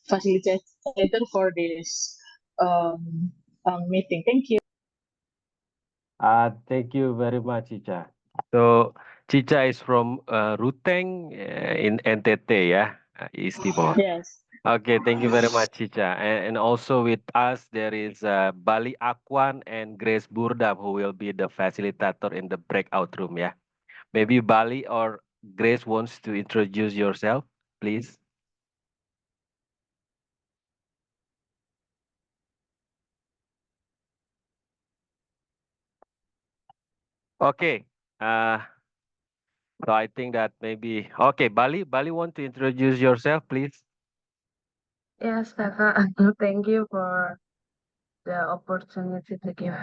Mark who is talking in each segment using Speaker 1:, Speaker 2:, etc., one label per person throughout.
Speaker 1: facilitator for this meeting. Thank you.
Speaker 2: Thank you very much, Cica. So, Cica is from Ruteng in NTT, yeah, East Timor.
Speaker 1: Yes.
Speaker 2: Okay, thank you very much, Cica. And also with us, there is Bali Akwan and Grace Burdam, who will be the facilitator in the breakout room, yeah. Maybe Bali or Grace wants to introduce yourself, please. Okay. So I think that maybe okay, Bali want to introduce yourself, please.
Speaker 3: Yes, Kakak. Thank you for the opportunity to give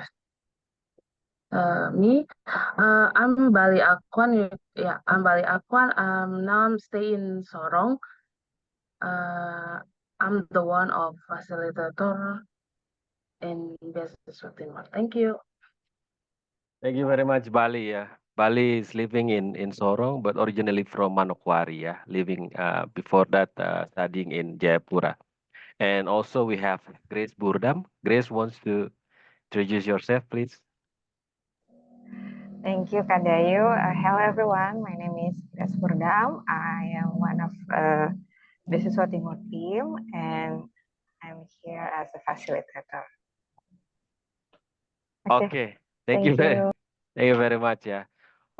Speaker 3: me. I'm Bali Akwan. Yeah, I'm Bali Akwan. Now I'm staying in Sorong. I'm the one of facilitator in Beasiswa Timor. Thank you.
Speaker 2: Thank you very much, Bali. Yeah, Bali is living in Sorong, but originally from Manokwari. Yeah, living before that studying in Jayapura. And also we have Grace Burdam. Grace wants to introduce yourself, please.
Speaker 4: Thank you, Kadayu. Hello, everyone. My name is Grace Burdam. I am one of Beasiswa Timor team, and I'm here as a facilitator.
Speaker 2: Okay. Thank you very much. Yeah.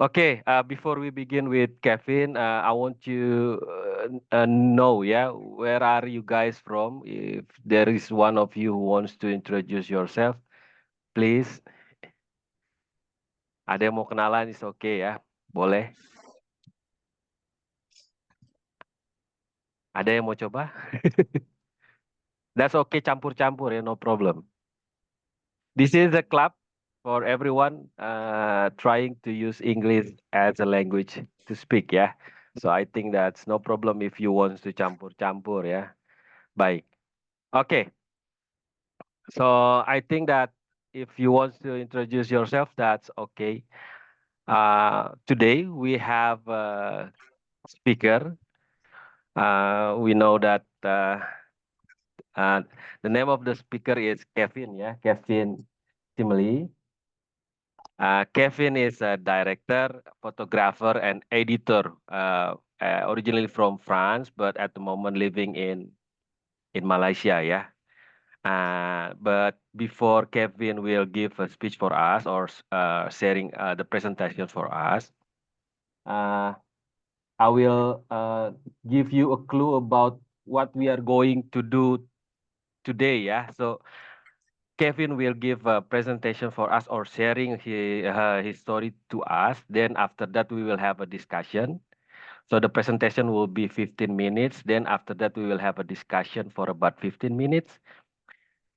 Speaker 2: Okay. Before we begin with Kevin, I want you know, yeah, where are you guys from? If there is one of you who wants to introduce yourself, please. Ada yang mau kenalan, is okay ya, boleh. Ada yang mau coba? That's okay, campur-campur ya, no problem. This is a club for everyone trying to use English as a language to speak ya. So I think that's no problem if you want to campur-campur ya. Baik. Okay. So I think that if you want to introduce yourself, that's okay. Today we have a speaker. We know that the name of the speaker is Kevin, yeah, Kevin Timelli. Kevin is a director, photographer, and editor, originally from France, but at the moment living in Malaysia, yeah. But before Kevin will give a speech for us or sharing the presentation for us, I will give you a clue about what we are going to do today, yeah. So Kevin will give a presentation for us or sharing his story to us. Then after that, we will have a discussion. So the presentation will be 15 minutes. Then after that, we will have a discussion for about 15 minutes.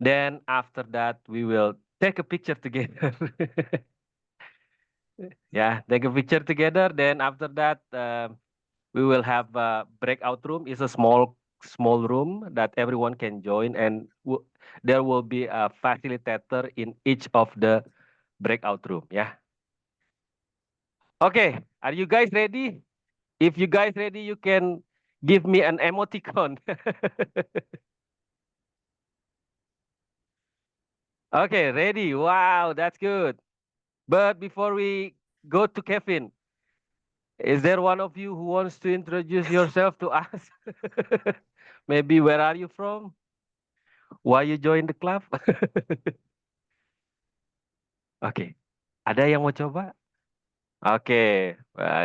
Speaker 2: Then after that, we will take a picture together. Yeah, take a picture together. Then after that, we will have a breakout room. It's a small room that everyone can join, and there will be a facilitator in each of the breakout room. Yeah. Okay, are you guys ready? If you guys ready, you can give me an emoticon. Okay, ready. Wow, that's good. But before we go to Kevin, is there one of you who wants to introduce yourself to us? Maybe where are you from? Why you join the club? Okay. Ada yang mau coba? Okay.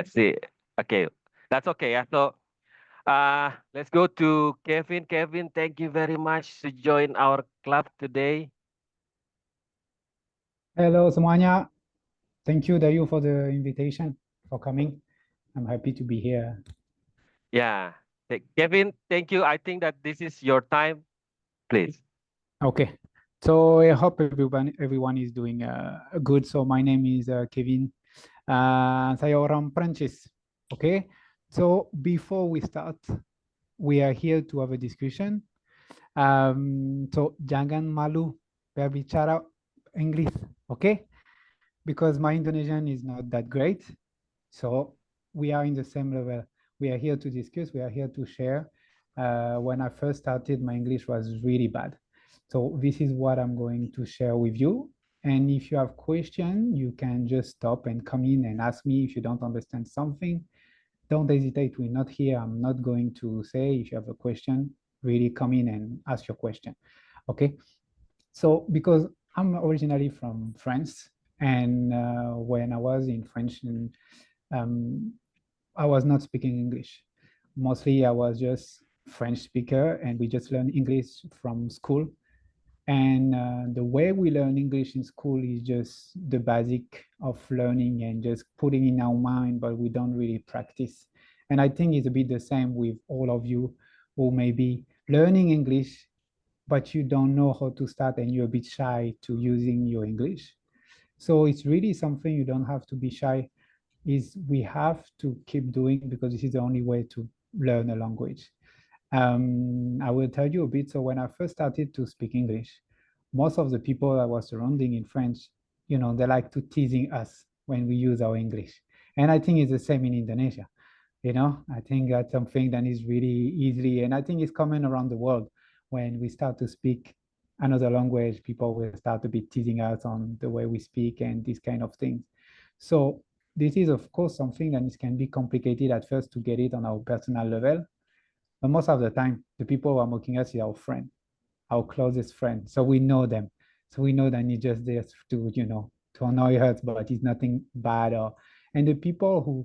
Speaker 2: See. Okay. That's okay. Yeah. So, let's go to Kevin. Kevin, thank you very much to join our club today.
Speaker 5: Hello semuanya. Thank you Dayu for the invitation, for coming. I'm happy to be here.
Speaker 2: Yeah. Kevin, thank you. I think that this is your time. Please.
Speaker 5: Okay. So I hope everyone is doing good. So my name is Kevin. Saya orang Perancis. Okay. So before we start, we are here to have a discussion. So jangan malu berbicara English, okay? Because my Indonesian is not that great. So we are in the same level. We are here to discuss, we are here to share when I first started, my English was really bad. So this is what I'm going to share with you. And if you have questions, you can just stop and come in and ask me if you don't understand something. Don't hesitate, we're not here. I'm not going to say if you have a question, really come in and ask your question, okay? So because I'm originally from France, and when I was in French, I was not speaking English. Mostly I was just French speaker, and we just learned English from school. And the way we learn English in school is just the basic of learning and just putting in our mind, but we don't really practice. And I think it's a bit the same with all of you who may be learning English, but you don't know how to start and you're a bit shy to using your English. So it's really something you don't have to be shy, is we have to keep doing, because this is the only way to learn a language. I will tell you a bit. So when I first started to speak English, most of the people I was surrounding in French, you know, they like to teasing us when we use our English. And I think it's the same in Indonesia. You know, I think that's something that is really easily, and I think it's common around the world. When we start to speak another language, people will start to be teasing us on the way we speak and these kind of things. So this is, of course, something that can be complicated at first to get it on our personal level. But most of the time, the people who are mocking us is our friend, our closest friend. So we know them. So we know that it's just there to, you know, to annoy us, but it's nothing bad. And the people who,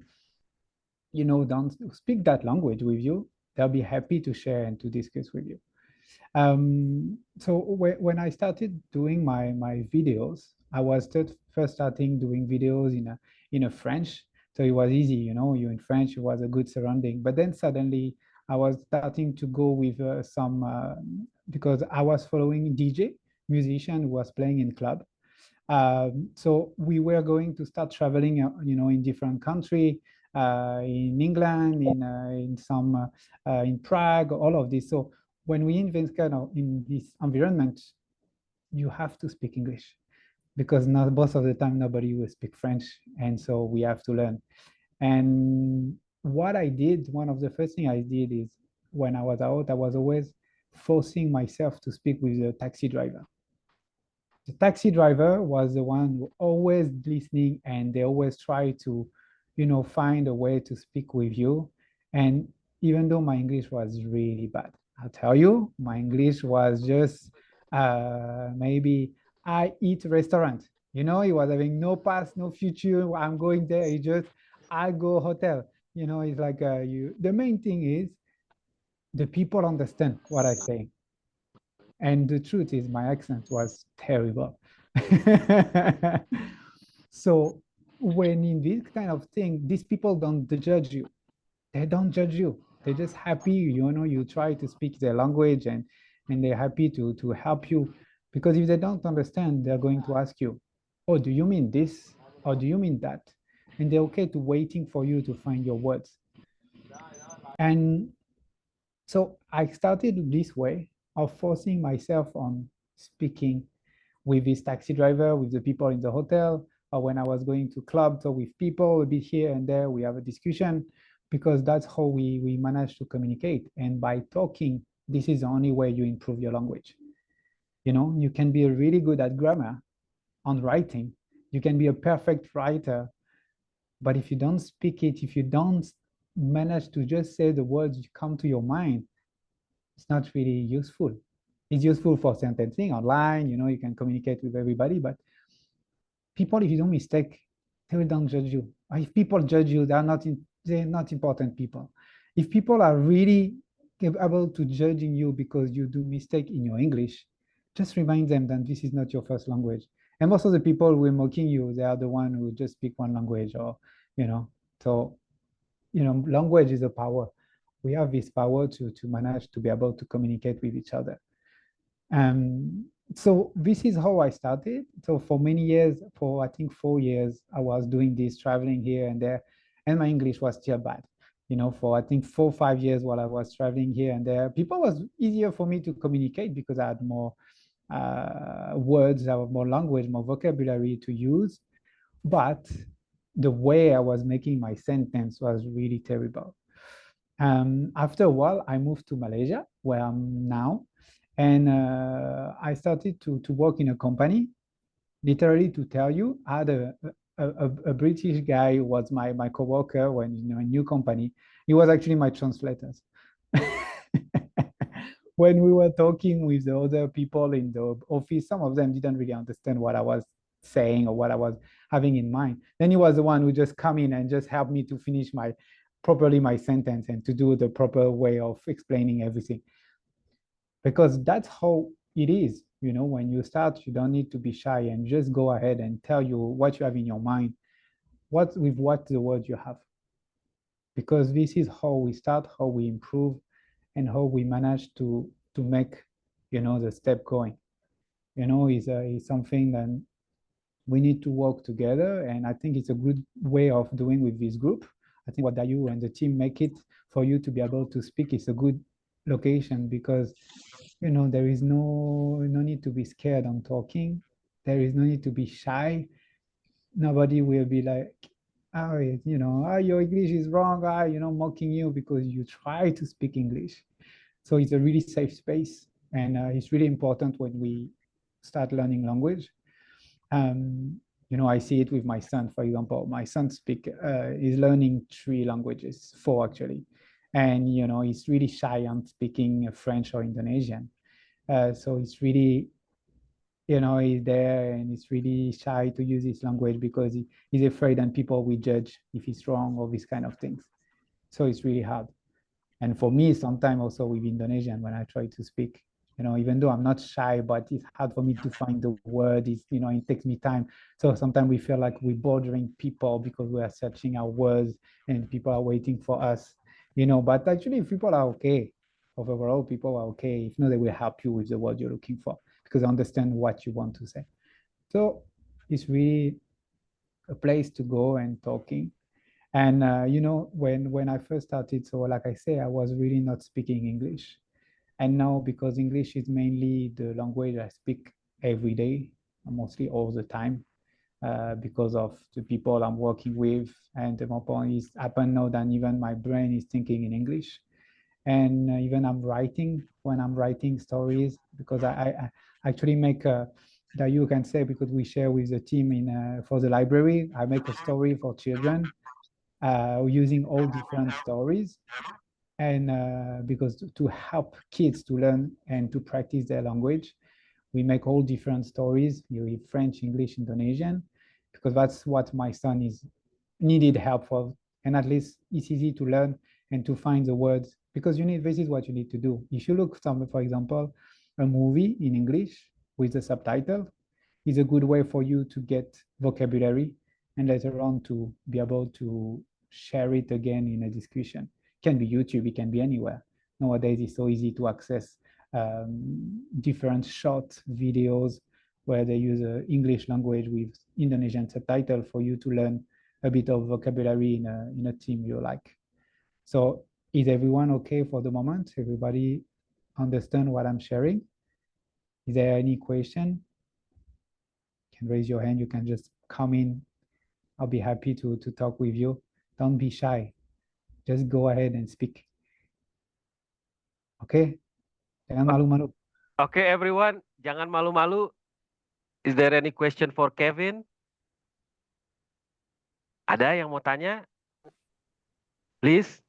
Speaker 5: you know, don't speak that language with you, they'll be happy to share and to discuss with you. So when I started doing my videos, I was first starting doing videos in a French. So it was easy, you know, you in French, it was a good surrounding. But then suddenly I was starting to go with because I was following DJ, musician who was playing in club. So we were going to start traveling, you know, in different countries, in England, in some, in Prague, all of this. So when we invent kind of in this environment, you have to speak English, because not most of the time nobody will speak French, and so we have to learn. And what I did, one of the first thing I did is, when I was out, I was always forcing myself to speak with the taxi driver. The taxi driver was the one who always listening, and they always try to, you know, find a way to speak with you. And even though my English was really bad, I'll tell you, my English was just maybe I eat restaurant. You know, he was having no past, no future. I'm going there. He just, I go hotel. You know, it's like the main thing is the people understand what I say. And the truth is my accent was terrible. So when in this kind of thing, these people don't judge you. They don't judge you. They're just happy, you know, you try to speak their language, and they're happy to help you. Because if they don't understand, they're going to ask you, oh, do you mean this? Or do you mean that? And they're okay to waiting for you to find your words. And so I started this way of forcing myself on speaking with this taxi driver, with the people in the hotel, or when I was going to clubs, or with people a bit here and there, we have a discussion, because that's how we manage to communicate. And by talking, this is the only way you improve your language. You know, you can be really good at grammar, on writing. You can be a perfect writer, but if you don't speak it, if you don't manage to just say the words that come to your mind, it's not really useful. It's useful for certain things online, you know, you can communicate with everybody, but people, if you don't mistake, they don't judge you. Or if people judge you, they're not important people. If people are really able to judging you because you do mistake in your English, just remind them that this is not your first language. And most of the people who are mocking you, they are the one who just speak one language, or, you know, so, you know, language is a power. We have this power to manage to be able to communicate with each other. So this is how I started. So for many years, for I think 4 years, I was doing this, traveling here and there, and my English was still bad. You know, for I think 4 or 5 years while I was traveling here and there, people was easier for me to communicate because I had more words, I had more language, more vocabulary to use. But the way I was making my sentence was really terrible. After a while, I moved to Malaysia, where I'm now, and I started to work in a company. Literally, to tell you, I had a British guy who was my coworker when a new company. He was actually my translator. When we were talking with the other people in the office, some of them didn't really understand what I was saying or what I was having in mind. Then he was the one who just come in and just helped me to finish properly my sentence and to do the proper way of explaining everything. Because that's how it is, when you start, you don't need to be shy and just go ahead and tell you what you have in your mind, what the word you have. Because this is how we start, how we improve, and how we manage to make, the step going. Is something that we need to work together, and I think it's a good way of doing with this group. I think what you and the team make it for you to be able to speak is a good location, because there is no need to be scared on talking. There is no need to be shy. Nobody will be like, oh, your English is wrong, mocking you because you try to speak English. So it's a really safe space, and it's really important when we start learning language. I see it with my son, for example. My son is learning 3 languages, 4 actually. And, he's really shy on speaking French or Indonesian. So it's really, he's there and he's really shy to use his language because he's afraid that people will judge if he's wrong or these kind of things. So it's really hard. And for me, sometimes also with Indonesian, when I try to speak, even though I'm not shy, but it's hard for me to find the word. It takes me time. So sometimes we feel like we're bothering people because we are searching our words and people are waiting for us, but actually if people are okay, overall people are okay. If not, they will help you with the word you're looking for because they understand what you want to say. So it's really a place to go and talking. And, when I first started, so like I say, I was really not speaking English. And now, because English is mainly the language I speak every day, mostly all the time, because of the people I'm working with. And the more point is happen now that even my brain is thinking in English. And even when I'm writing stories, because I actually make that you can say, because we share with the team for the library, I make a story for children using all different stories. And because to help kids to learn and to practice their language, we make all different stories, French, English, Indonesian, because that's what my son is needed help for. And at least it's easy to learn and to find the words, because this is what you need to do. If you look for example, a movie in English with the subtitle is a good way for you to get vocabulary and later on to be able to share it again in a discussion. It can be YouTube, it can be anywhere. Nowadays, it's so easy to access different short videos where they use English language with Indonesian subtitle for you to learn a bit of vocabulary in a team you like. So is everyone okay for the moment? Everybody understand what I'm sharing? Is there any question? You can raise your hand, you can just come in. I'll be happy to talk with you. Don't be shy. Just go ahead and speak. Okay? Jangan malu-malu.
Speaker 2: Okay, everyone, jangan malu-malu. Is there any question for Kevin? Ada yang mau tanya? Please.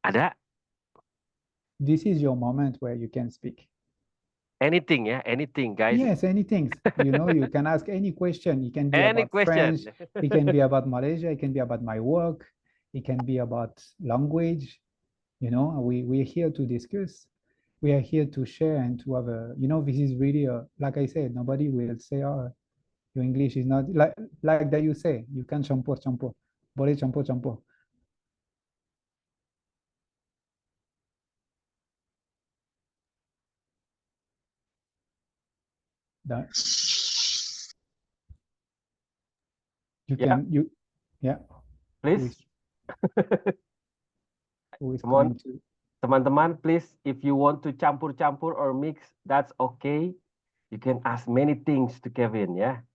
Speaker 2: Ada?
Speaker 5: This is your moment where you can speak.
Speaker 2: Anything, yeah? Anything, guys.
Speaker 5: Yes, anything. You can ask any question. It can be
Speaker 2: Any
Speaker 5: about
Speaker 2: question.
Speaker 5: French. It can be about Malaysia. It can be about my work. It can be about language. We're here to discuss. We are here to share and to have this is really like I said, nobody will say, oh, your English is not like that you say. You can campur. Boleh campur. That you
Speaker 2: Yeah.
Speaker 5: can yeah.
Speaker 2: Please.
Speaker 5: Who is
Speaker 2: Come on.
Speaker 5: going to?
Speaker 2: Teman-teman, please, if you want to campur-campur or mix, that's okay. You can ask many things to Kevin, yeah.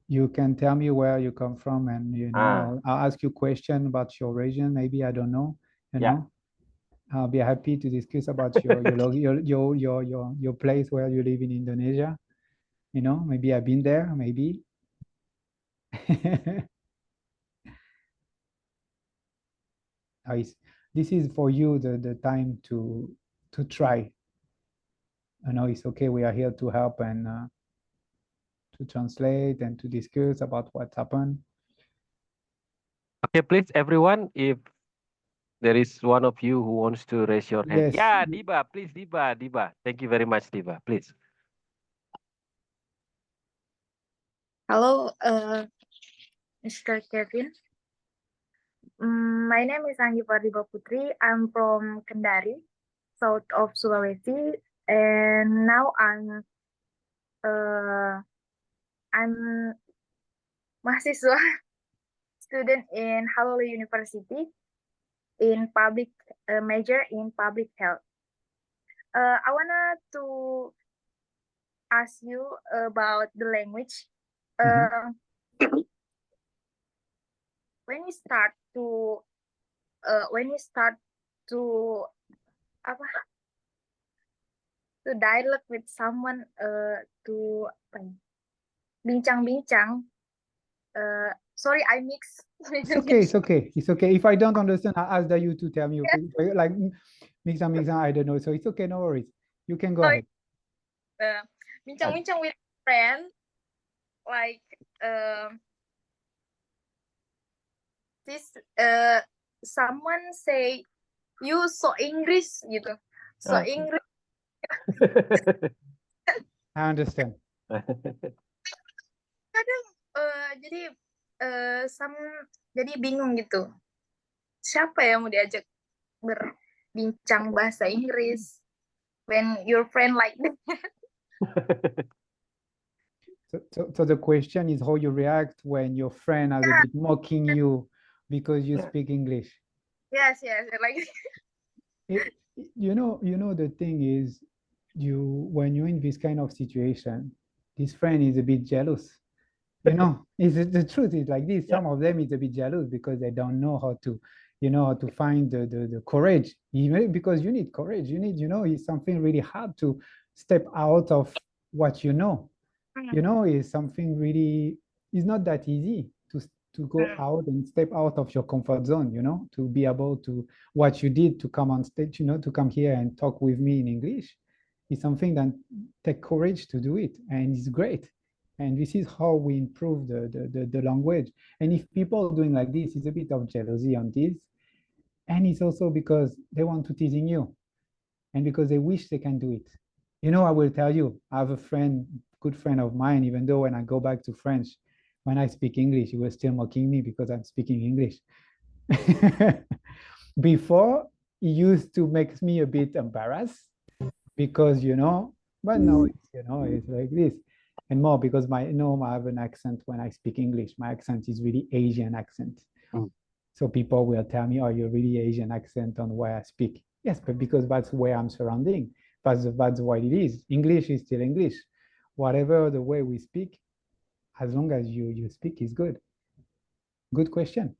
Speaker 5: you can tell me where you come from, and I'll ask you a question about your region. Maybe I don't know. I'll be happy to discuss about your place where you live in Indonesia. Maybe I've been there. Maybe. This is for you the time to try. I know it's okay. We are here to help and to translate and to discuss about what's happened.
Speaker 2: Okay, please, everyone, if there is one of you who wants to raise your hand.
Speaker 5: Yes.
Speaker 2: Yeah, Diba, please, Diba. Thank you very much, Diba. Please.
Speaker 6: Hello, Mr. Kevin. My name is Anggi Pardiba Putri. I'm from Kendari, south of Sulawesi, and now I'm mahasiswa student in Haloli University in public major in public health. I wanna to ask you about the language. When you start to to dialogue with someone, to bincang-bincang. Sorry, I mix.
Speaker 5: It's okay. If I don't understand, I ask you to tell me. Okay? Like bincang, I don't know. So it's okay. No worries. You can go ahead.
Speaker 6: Bincang-bincang with friend, like this. Someone say you so Inggris gitu. So Inggris.
Speaker 5: I understand.
Speaker 6: Kadang jadi bingung gitu. Siapa yang mau diajak berbincang bahasa Inggris when your friend like that?
Speaker 5: So the question is how you react when your friend is a bit mocking you because you speak English.
Speaker 6: Yes, like
Speaker 5: the thing is, when you're in this kind of situation, this friend is a bit jealous. The truth is like this. Some of them is a bit jealous because they don't know how to, how to find the courage. Because you need courage. You need, it's something really hard to step out of what you know. It's something really, it's not that easy to go out and step out of your comfort zone, to be able to, what you did to come on stage, to come here and talk with me in English. It's something that takes courage to do it, and it's great. And this is how we improve the language. And if people are doing like this, it's a bit of jealousy on this. And it's also because they want to teasing you and because they wish they can do it. I will tell you, I have a friend, good friend of mine, even though when I go back to French, when I speak English, he was still mocking me because I'm speaking English. Before, he used to make me a bit embarrassed because, but no, it's like this. And more because I have an accent when I speak English. My accent is really Asian accent. So people will tell me, oh, you're really Asian accent on where I speak. Yes, but because that's where I'm surrounding. That's what it is. English is still English. Whatever the way we speak, as long as you speak is good. Good question.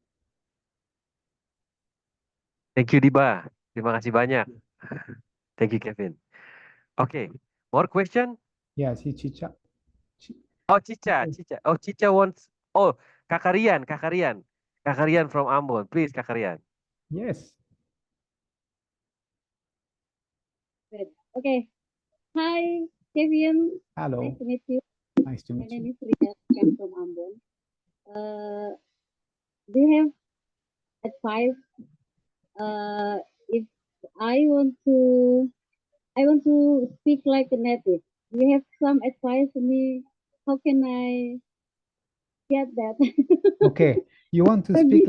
Speaker 2: Thank you, Diba. Terima kasih banyak. Thank you, Kevin. Okay, more question?
Speaker 5: Yeah, si Chicha.
Speaker 2: Oh, Chicha. Oh, Chicha wants. Oh, Kakarian from Ambon. Please, Kakarian.
Speaker 5: Yes.
Speaker 7: Okay. Hi, Kevin.
Speaker 5: Hello.
Speaker 7: Nice to meet you.
Speaker 5: Nice to meet
Speaker 7: My name
Speaker 5: you.
Speaker 7: is Rita. I'm from Ambon. Do you have advice? If I want to speak like a native, do you have some advice for me? How can I get that?
Speaker 5: Okay. You want to speak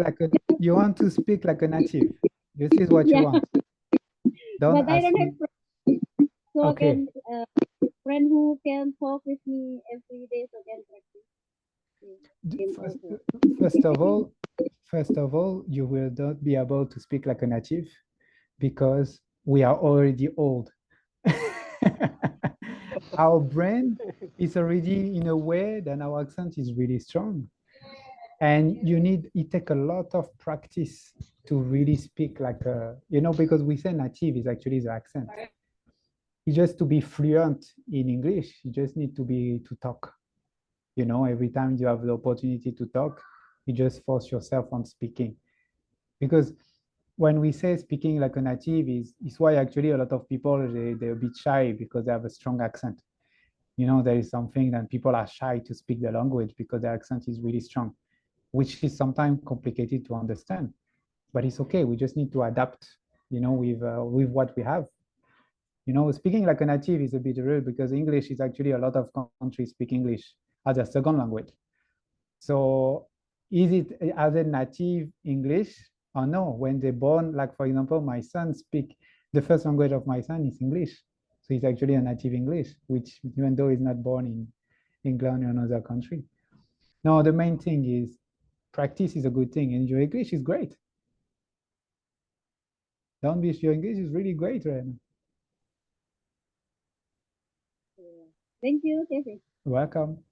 Speaker 5: like a native. This is what you want.
Speaker 7: But I don't have friends, so
Speaker 5: Okay.
Speaker 7: I can friend who can talk with me every day, so I can practice.
Speaker 5: First of all, you will not be able to speak like a native because we are already old. our brain is already in a way that our accent is really strong. And it takes a lot of practice to really speak like a, because we say native is actually the accent. You just to be fluent in English, you just need to talk. Every time you have the opportunity to talk, you just force yourself on speaking. Because when we say speaking like a native is why actually a lot of people, they're a bit shy because they have a strong accent. There is something that people are shy to speak the language because their accent is really strong, which is sometimes complicated to understand. But it's okay. We just need to adapt, with what we have. Speaking like a native is a bit rude because English is actually a lot of countries speak English as a second language. So is it as a native English or no? When they're born, like for example, my son the first language of my son is English. So he's actually a native English, which even though he's not born in England or another country. No, the main thing is practice is a good thing and your English is great. Don't be your English is really great right now.
Speaker 7: Thank you, Kevin.
Speaker 5: Welcome.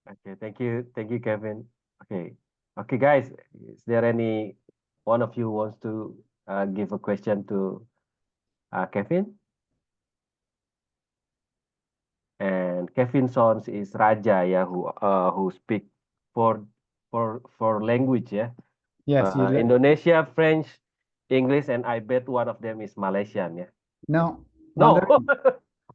Speaker 2: Okay, thank you, Kevin. Okay, guys, is there any one of you wants to give a question to Kevin? And Kevin's sons is Raja, yeah, who speak for language, yeah.
Speaker 5: Yes.
Speaker 2: Indonesia, French, English, and I bet one of them is Malaysian, yeah.
Speaker 5: No.
Speaker 2: No.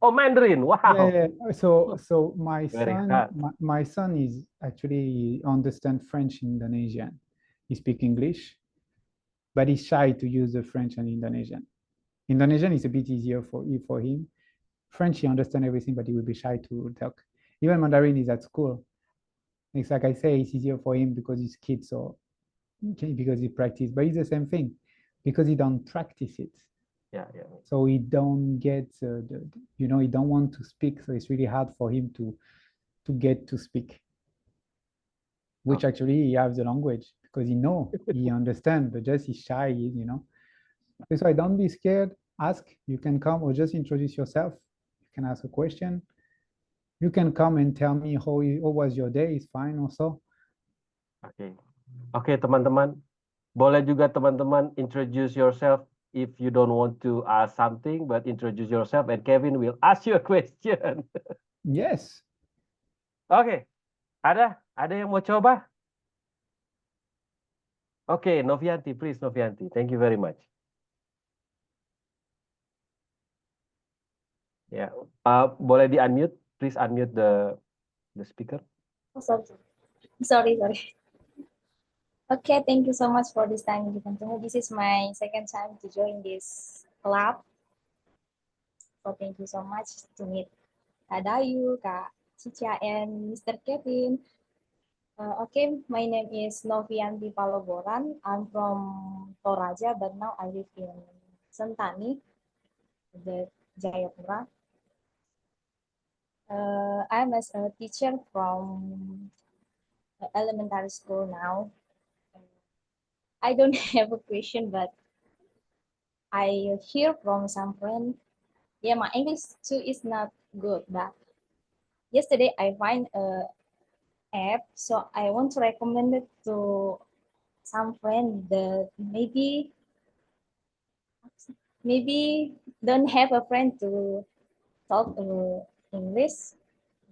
Speaker 2: Oh, Mandarin. Wow.
Speaker 5: Yeah. So my
Speaker 2: Very
Speaker 5: son,
Speaker 2: hard.
Speaker 5: my son is actually understand French and Indonesian. He speak English, but he's shy to use the French and Indonesian. Indonesian is a bit easier for him. French, he understand everything, but he will be shy to talk. Even Mandarin is at school. It's like I say, it's easier for him because he's kid, so because he practice. But it's the same thing because he don't practice it.
Speaker 2: Yeah.
Speaker 5: So he don't get he don't want to speak. So it's really hard for him to get to speak. Which actually he has the language because he understand, but just he's shy. That's why don't be scared. Ask. You can come or just introduce yourself. You can ask a question. You can come and tell me how was your day. It's fine also.
Speaker 2: Okay, teman-teman. Boleh juga teman-teman introduce yourself if you don't want to ask something, but introduce yourself and Kevin will ask you a question.
Speaker 5: Yes.
Speaker 2: Okay. Ada yang mau coba? Okay, Novianti, please, Novianti. Thank you very much. Yeah. Boleh di unmute, please unmute the speaker.
Speaker 6: Oh, sorry. Okay, thank you so much for this time given to me. This is my second time to join this club. So thank you so much to meet Kak Dayu, Kak Cica, and Mr. Kevin. Okay, my name is Novianti Paloboran. I'm from Toraja, but now I live in Sentani, the Jayapura. I'm a teacher from elementary school now. I don't have a question, but I hear from some friends, yeah, my English too is not good, but yesterday I find a app, so I want to recommend it to some friend that maybe don't have a friend to talk English.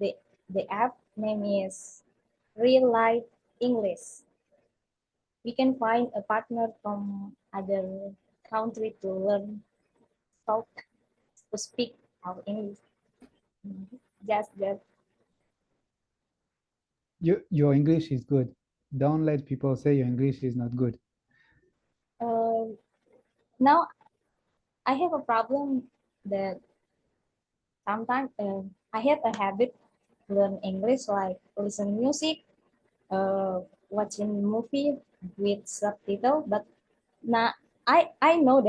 Speaker 6: The app name is Real Life English. We can find a partner from other country to learn talk to speak our English. Just that.
Speaker 5: Your English is good. Don't let people say your English is not good.
Speaker 6: Now I have a problem that sometimes I have a habit to learn English, like listen music, watching movie with subtitle. But now I know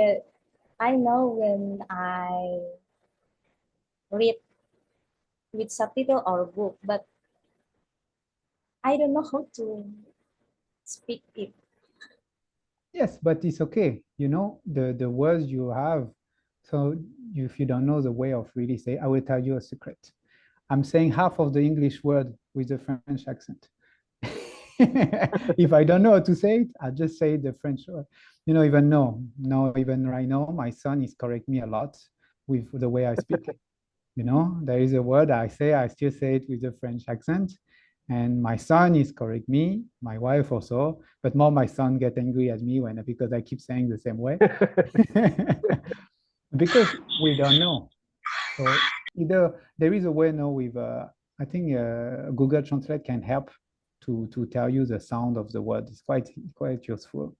Speaker 6: when I read with subtitle or book, but I don't know how to speak it.
Speaker 5: Yes, but it's okay. The words you have. So if you don't know the way of really say, I will tell you a secret. I'm saying half of the English word with a French accent. If I don't know how to say it, I just say the French word. Even right now, my son is correct me a lot with the way I speak. There is a word I still say it with a French accent. And my son is correct me, my wife also, but more my son get angry at me because I keep saying the same way. Because we don't know. So either there is a way now with, I think Google Translate can help to tell you the sound of the word. It's quite useful.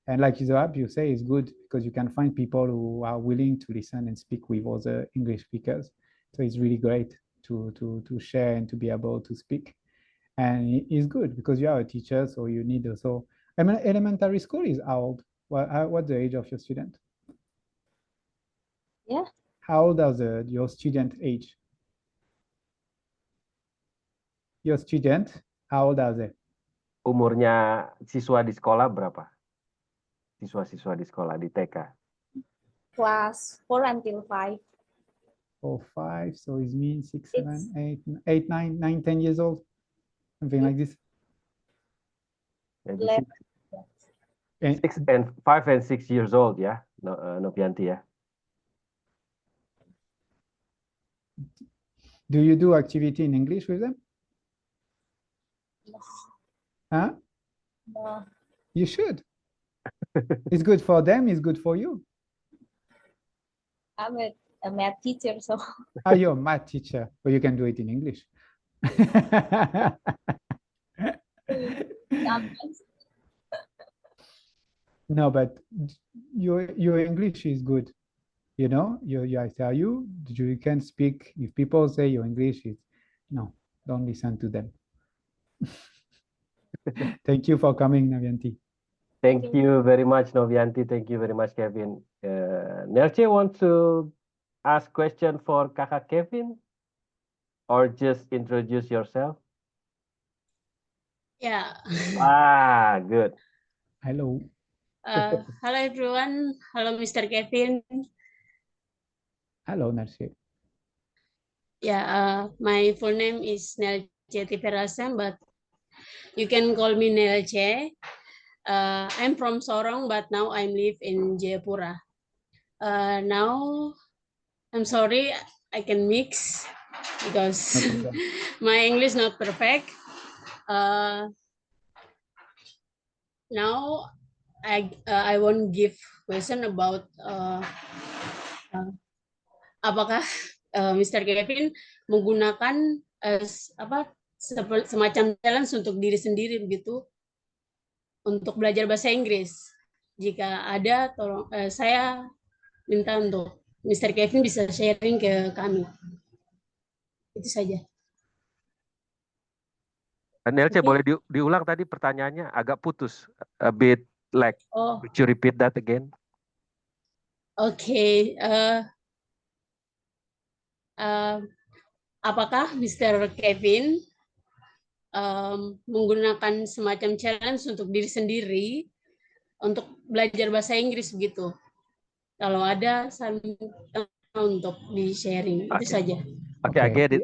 Speaker 5: And like the app you say is good because you can find people who are willing to listen and speak with other English speakers. So it's really great to share and to be able to speak. And it's good because you are a teacher, so you need also. I mean, elementary school is how old? What's the age of your student?
Speaker 6: Yeah.
Speaker 5: How old is your student age? Your student, how old are they?
Speaker 2: Umurnya siswa di sekolah berapa? Siswa-siswa di sekolah di TK.
Speaker 6: Class 4 until 5.
Speaker 5: 4, 5, so it means 6, 7, 8, 9, 10 years old. Something like this.
Speaker 2: Maybe 5 and 6 years old, yeah, Novianti, yeah.
Speaker 5: Do you do activity in English with them? Huh?
Speaker 6: No.
Speaker 5: You should. It's good for them, it's good for you.
Speaker 6: I'm a math teacher, so.
Speaker 5: You're a math teacher, but you can do it in English. No, but your English is good. I tell you can speak. If people say your English is, no, don't listen to them. Thank you for coming, Navianti.
Speaker 2: Thank you very much, Novianti. Thank you very much, Kevin. Nelce want to ask question for Kakak Kevin, or just introduce yourself?
Speaker 8: Yeah.
Speaker 2: Good.
Speaker 5: Hello.
Speaker 8: Hello everyone. Hello, Mr. Kevin.
Speaker 5: Hello, Nelce.
Speaker 8: Yeah, my full name is Nelce Tiperasem, but you can call me Nelce. I'm from Sorong, but now I live in Jayapura. Now, I'm sorry, I can mix because my English not perfect. Now, I want give question about apakah Mr. Kevin menggunakan semacam challenge untuk diri sendiri begitu untuk belajar bahasa Inggris. Jika ada, tolong saya minta untuk Mr. Kevin bisa sharing ke kami. Itu saja.
Speaker 2: Nelce, boleh diulang tadi pertanyaannya, agak putus, a bit lag. Could you repeat that again?
Speaker 8: Okay. Apakah Mr. Kevin menggunakan semacam challenge untuk diri sendiri untuk belajar bahasa Inggris begitu? Kalau ada, saya minta untuk di-sharing. Itu saja.
Speaker 2: Okay, I get it.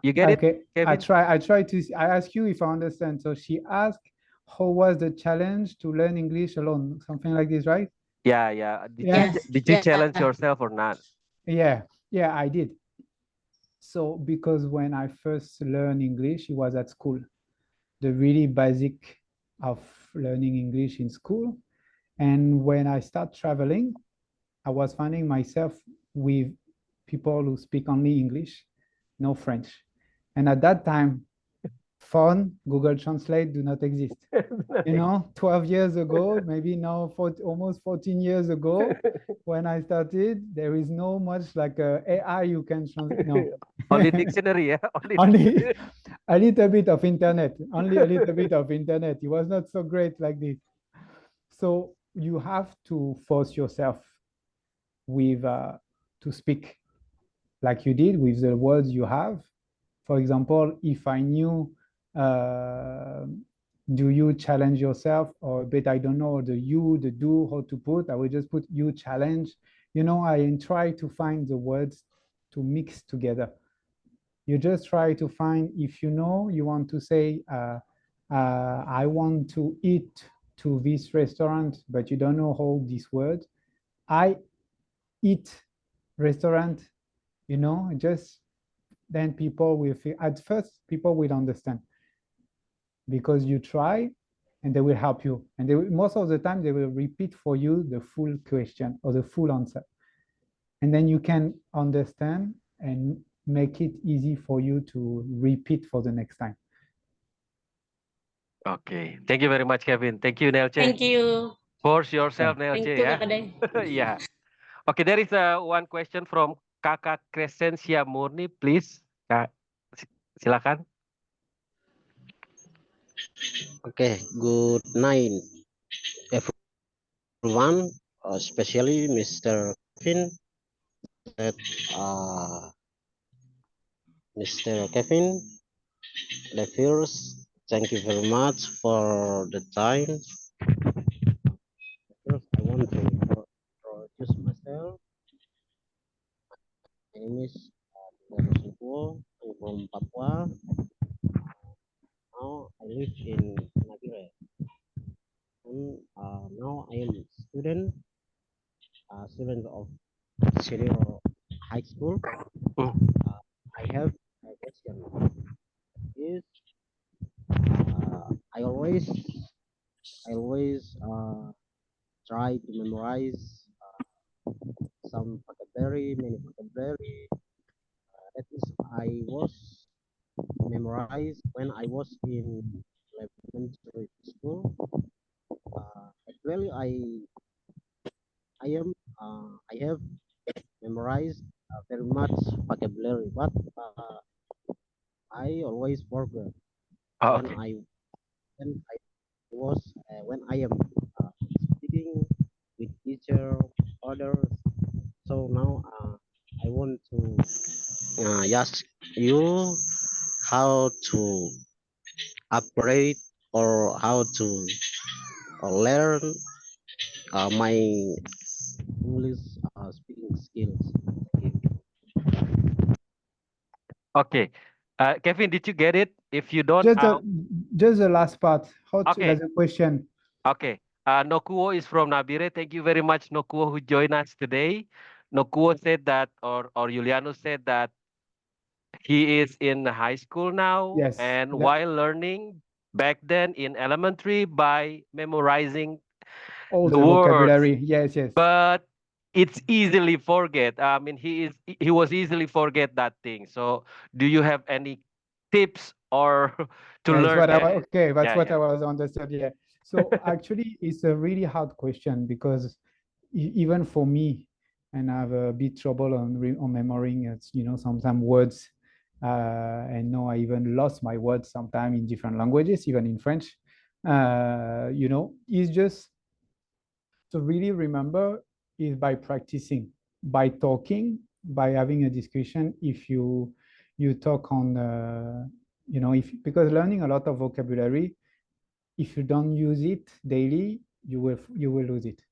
Speaker 2: You get it, Kevin?
Speaker 5: I ask you if I understand. So she asked, how was the challenge to learn English alone? Something like this, right?
Speaker 2: Yeah. Did you challenge yourself or not?
Speaker 5: Yeah, I did. So because when I first learned English, it was at school. The really basic of learning English in school. And when I start traveling, I was finding myself with people who speak only English, no French. And at that time, phone, Google Translate do not exist. 12 years ago, maybe now almost 14 years ago, when I started, there is no much like AI you can translate. No.
Speaker 2: Only dictionary, yeah?
Speaker 5: Only a little bit of internet. Only a little bit of internet. It was not so great like this. So you have to force yourself with to speak like you did with the words you have. For example, if I knew, do you challenge yourself, or but I don't know the you, the do, how to put, I would just put you challenge. I try to find the words to mix together. You just try to find, if you know, you want to say, I want to eat to this restaurant, but you don't know all these words. I eat restaurant, you know, just then people will feel, at first people will understand because you try and they will help you. And they will, most of the time they will repeat for you the full question or the full answer. And then you can understand and make it easy for you to repeat for the next time.
Speaker 2: Okay, thank you very much, Kevin. Thank you, Nelce.
Speaker 8: Thank you.
Speaker 2: Force yourself, Nelce,
Speaker 8: Thank you,
Speaker 2: ya.
Speaker 8: Kak Ade.
Speaker 2: Yeah. Okay, there is one question from Kakak Crescencia Murni, please. Kak, silakan.
Speaker 9: Okay, good night, everyone, especially Mr. Kevin. Mr. Kevin, the first, thank you very much for the time. First, I want to introduce myself. My name is Supo. I'm from Papua. Now I live in Nagire. And now I am student of senior high school. I have a question. Is I always try to memorize some vocabulary, many vocabulary. That is, I was memorized when I was in elementary school. Actually, I have memorized very much vocabulary, but I always forget
Speaker 2: Oh,
Speaker 9: when
Speaker 2: okay.
Speaker 9: when I am speaking with teacher, others. So now I want to ask you how to upgrade or how to learn my English speaking skills.
Speaker 2: Okay. Kevin, did you get it? If you don't,
Speaker 5: Just the last part. How to,
Speaker 2: Okay.
Speaker 5: There's a question.
Speaker 2: Okay. Nokuo is from Nabire. Thank you very much, Nokuo, who joined us today. Nokuo said that, or Juliano said that he is in high school now,
Speaker 5: Yes.
Speaker 2: and
Speaker 5: Yeah.
Speaker 2: while learning back then in elementary by memorizing
Speaker 5: All
Speaker 2: the
Speaker 5: the
Speaker 2: words,
Speaker 5: vocabulary. Yes, yes.
Speaker 2: but it's easily forget. I mean, he was easily forget that thing. So, do you have any tips or to
Speaker 5: Yeah, it's
Speaker 2: learn
Speaker 5: what I
Speaker 2: that?
Speaker 5: okay, that's
Speaker 2: Yeah,
Speaker 5: what
Speaker 2: yeah.
Speaker 5: I was understood. Yeah. So actually, it's a really hard question because even for me, and I have a bit trouble on remembering, you know, sometimes words, and now I even lost my words sometimes in different languages, even in French. You know, it's just to really remember is by practicing, by talking, by having a discussion. If you talk on, you know, because learning a lot of vocabulary, if you don't use it daily, you will lose it.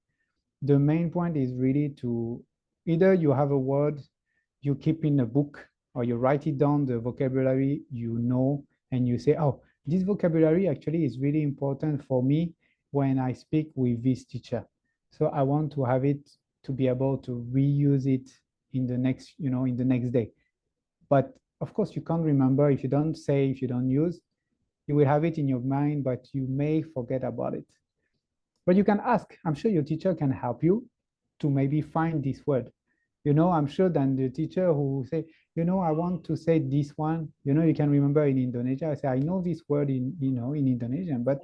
Speaker 5: The main point is really to either you have a word you keep in a book or you write it down, the vocabulary you know, and you say, oh, this vocabulary actually is really important for me when I speak with this teacher. So I want to have it to be able to reuse it in the next, you know, in the next day. But of course, you can't remember if you don't say, if you don't use, you will have it in your mind, but you may forget about it. But you can ask. I'm sure your teacher can help you to maybe find this word. You know, I'm sure that the teacher who say, you know, I want to say this one, you know, you can remember in Indonesia, I say, I know this word in, you know, in Indonesian, but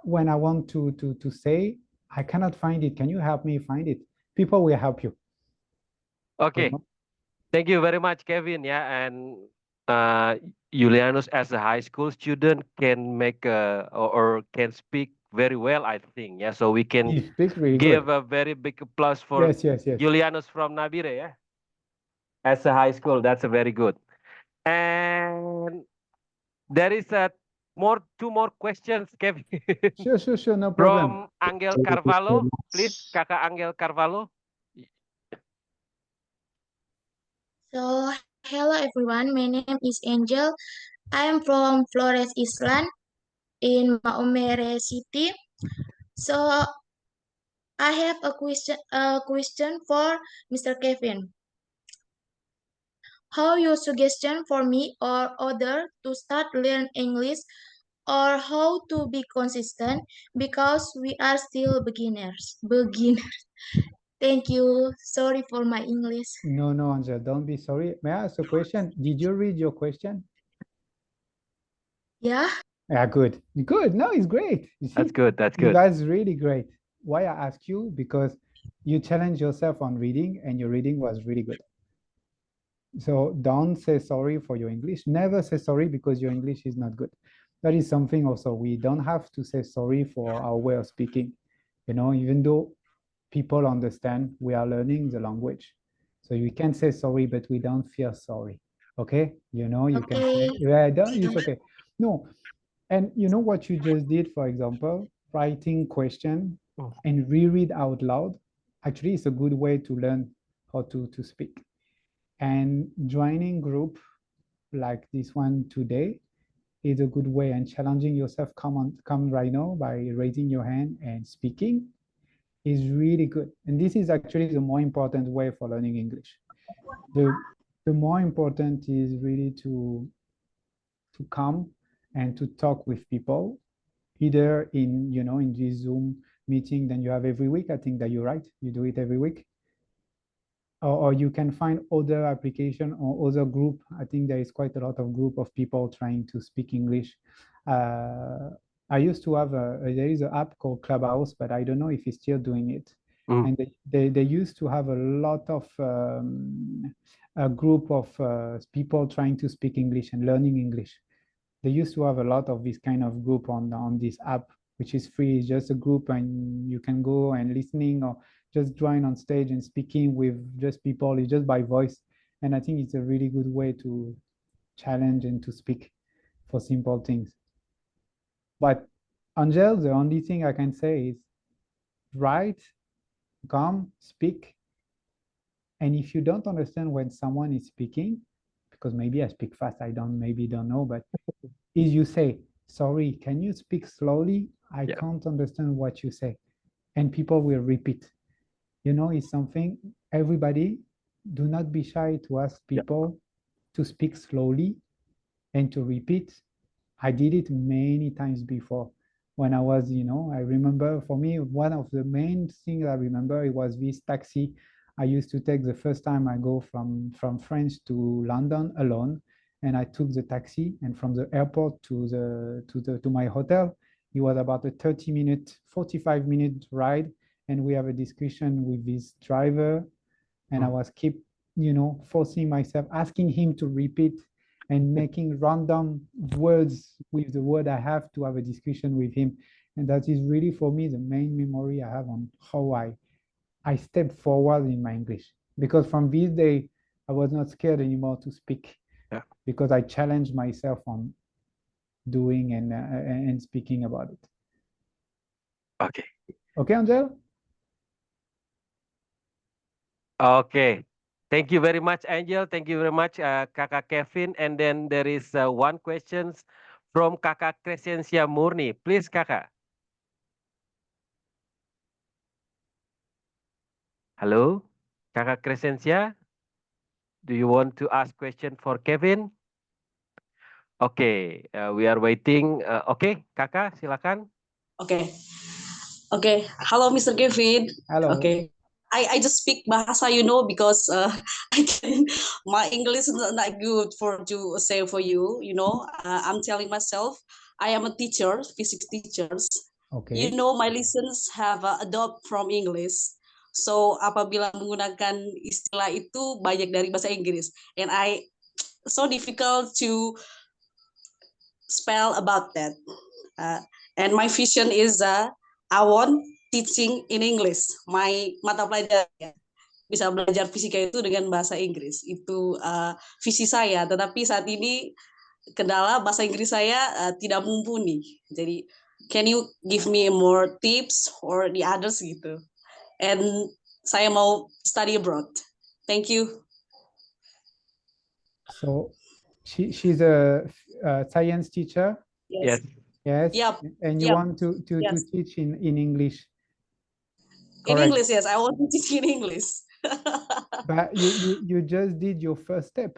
Speaker 5: when I want to say, I cannot find it. Can you help me find it? People will help you.
Speaker 2: Okay. Thank you very much, Kevin. Yeah, and Julianus, as a high school student, can make or can speak very well, I think. Yeah, so we can
Speaker 5: He speaks really
Speaker 2: give
Speaker 5: good.
Speaker 2: a very big applause for
Speaker 5: Yes, yes, yes.
Speaker 2: Julianus from Nabire. Yeah, as a high school, that's a very good. And there is two more questions, Kevin.
Speaker 5: Sure, no problem.
Speaker 2: From Angel Carvalho, please, Kakak Angel Carvalho.
Speaker 10: So, Hello everyone, my name is Angel. I am from Flores Island in Maumere City. So I have a question for Mr. Kevin. How your suggestion for me or other to start learn English or how to be consistent because we are still beginners. Thank you. Sorry for my English.
Speaker 5: No, Angel, don't be sorry. May I ask a question? Did you read your question?
Speaker 10: Yeah.
Speaker 5: Yeah, good. Good. No, it's great. You see,
Speaker 2: That's good. That's good.
Speaker 5: that's really great. Why I ask you? Because you challenged yourself on reading and your reading was really good. So don't say sorry for your English. Never say sorry because your English is not good. That is something also. We don't have to say sorry for our way of speaking. You know, even though people understand we are learning the language. So you can say sorry, but we don't feel sorry. Okay? You know, you can say, yeah, it's okay. No. And you know what you just did, for example, writing question and reread out loud. Actually, it's a good way to learn how to speak. And joining group like this one today is a good way, and challenging yourself, come right now by raising your hand and speaking is really good. And this is actually the more important way for learning English. The more important is really to come and to talk with people, either in, you know, in this Zoom meeting that you have every week. I think that you're right. You do it every week. Or you can find other application or other group. I think there is quite a lot of group of people trying to speak English. I used to have there is an app called Clubhouse, but I don't know if it's still doing it. And they used to have a lot of a group of people trying to speak English and learning English. They used to have a lot of this kind of group on this app, which is free. It's just a group and you can go and listening or just join on stage and speaking with just people. It's just by voice. And I think it's a really good way to challenge and to speak for simple things. But Angel, the only thing I can say is write, come, speak. And if you don't understand when someone is speaking, because maybe I speak fast, maybe don't know, but is you say, sorry, can you speak slowly? I can't understand what you say. And people will repeat. You know, it's something, everybody, do not be shy to ask people to speak slowly and to repeat. I did it many times before when I was, you know, I remember for me, one of the main things I remember, it was this taxi I used to take the first time I go from France to London alone. And I took the taxi, and from the airport to my hotel, it was about a 45-minute ride. And we have a discussion with this driver, and I was keep, you know, forcing myself, asking him to repeat and making random words with the word I have to have a discussion with him. And that is really for me the main memory I have on how I stepped forward in my English. Because from this day, I was not scared anymore to speak, because I challenged myself on doing and speaking about it.
Speaker 2: Okay.
Speaker 5: Okay, Angel?
Speaker 2: Okay. Thank you very much, Angel. Thank you very much, Kakak Kevin. And then there is one question from Kakak Crescencia Murni. Please, Kakak. Hello, Kakak Crescencia. Do you want to ask question for Kevin? Okay, we are waiting. Okay, Kakak, silakan.
Speaker 11: Okay. Okay. Hello, Mr. Kevin.
Speaker 5: Hello.
Speaker 11: Okay. I just speak bahasa, you know, because my English is not good to say for you, you know. I'm telling myself, I am a teacher, physics teachers.
Speaker 5: Okay.
Speaker 11: You know, my lessons have adopt from English. So apabila menggunakan istilah itu banyak dari bahasa Inggris, and I so difficult to spell about that. And my vision is I want teaching in English. My mata pelajaran bisa belajar fisika itu dengan bahasa Inggris. Itu visi saya. Tetapi saat ini kendala bahasa Inggris saya tidak mumpuni. Jadi can you give me more tips or the others gitu? And saya mau study abroad. Thank you.
Speaker 5: So she's a science teacher.
Speaker 11: Yes.
Speaker 5: Yes.
Speaker 11: Yep.
Speaker 5: And you
Speaker 11: Yep.
Speaker 5: want to
Speaker 11: Yes.
Speaker 5: teach in English.
Speaker 11: In
Speaker 5: Correct.
Speaker 11: English, yes. I want to teach in English.
Speaker 5: But you just did your first step.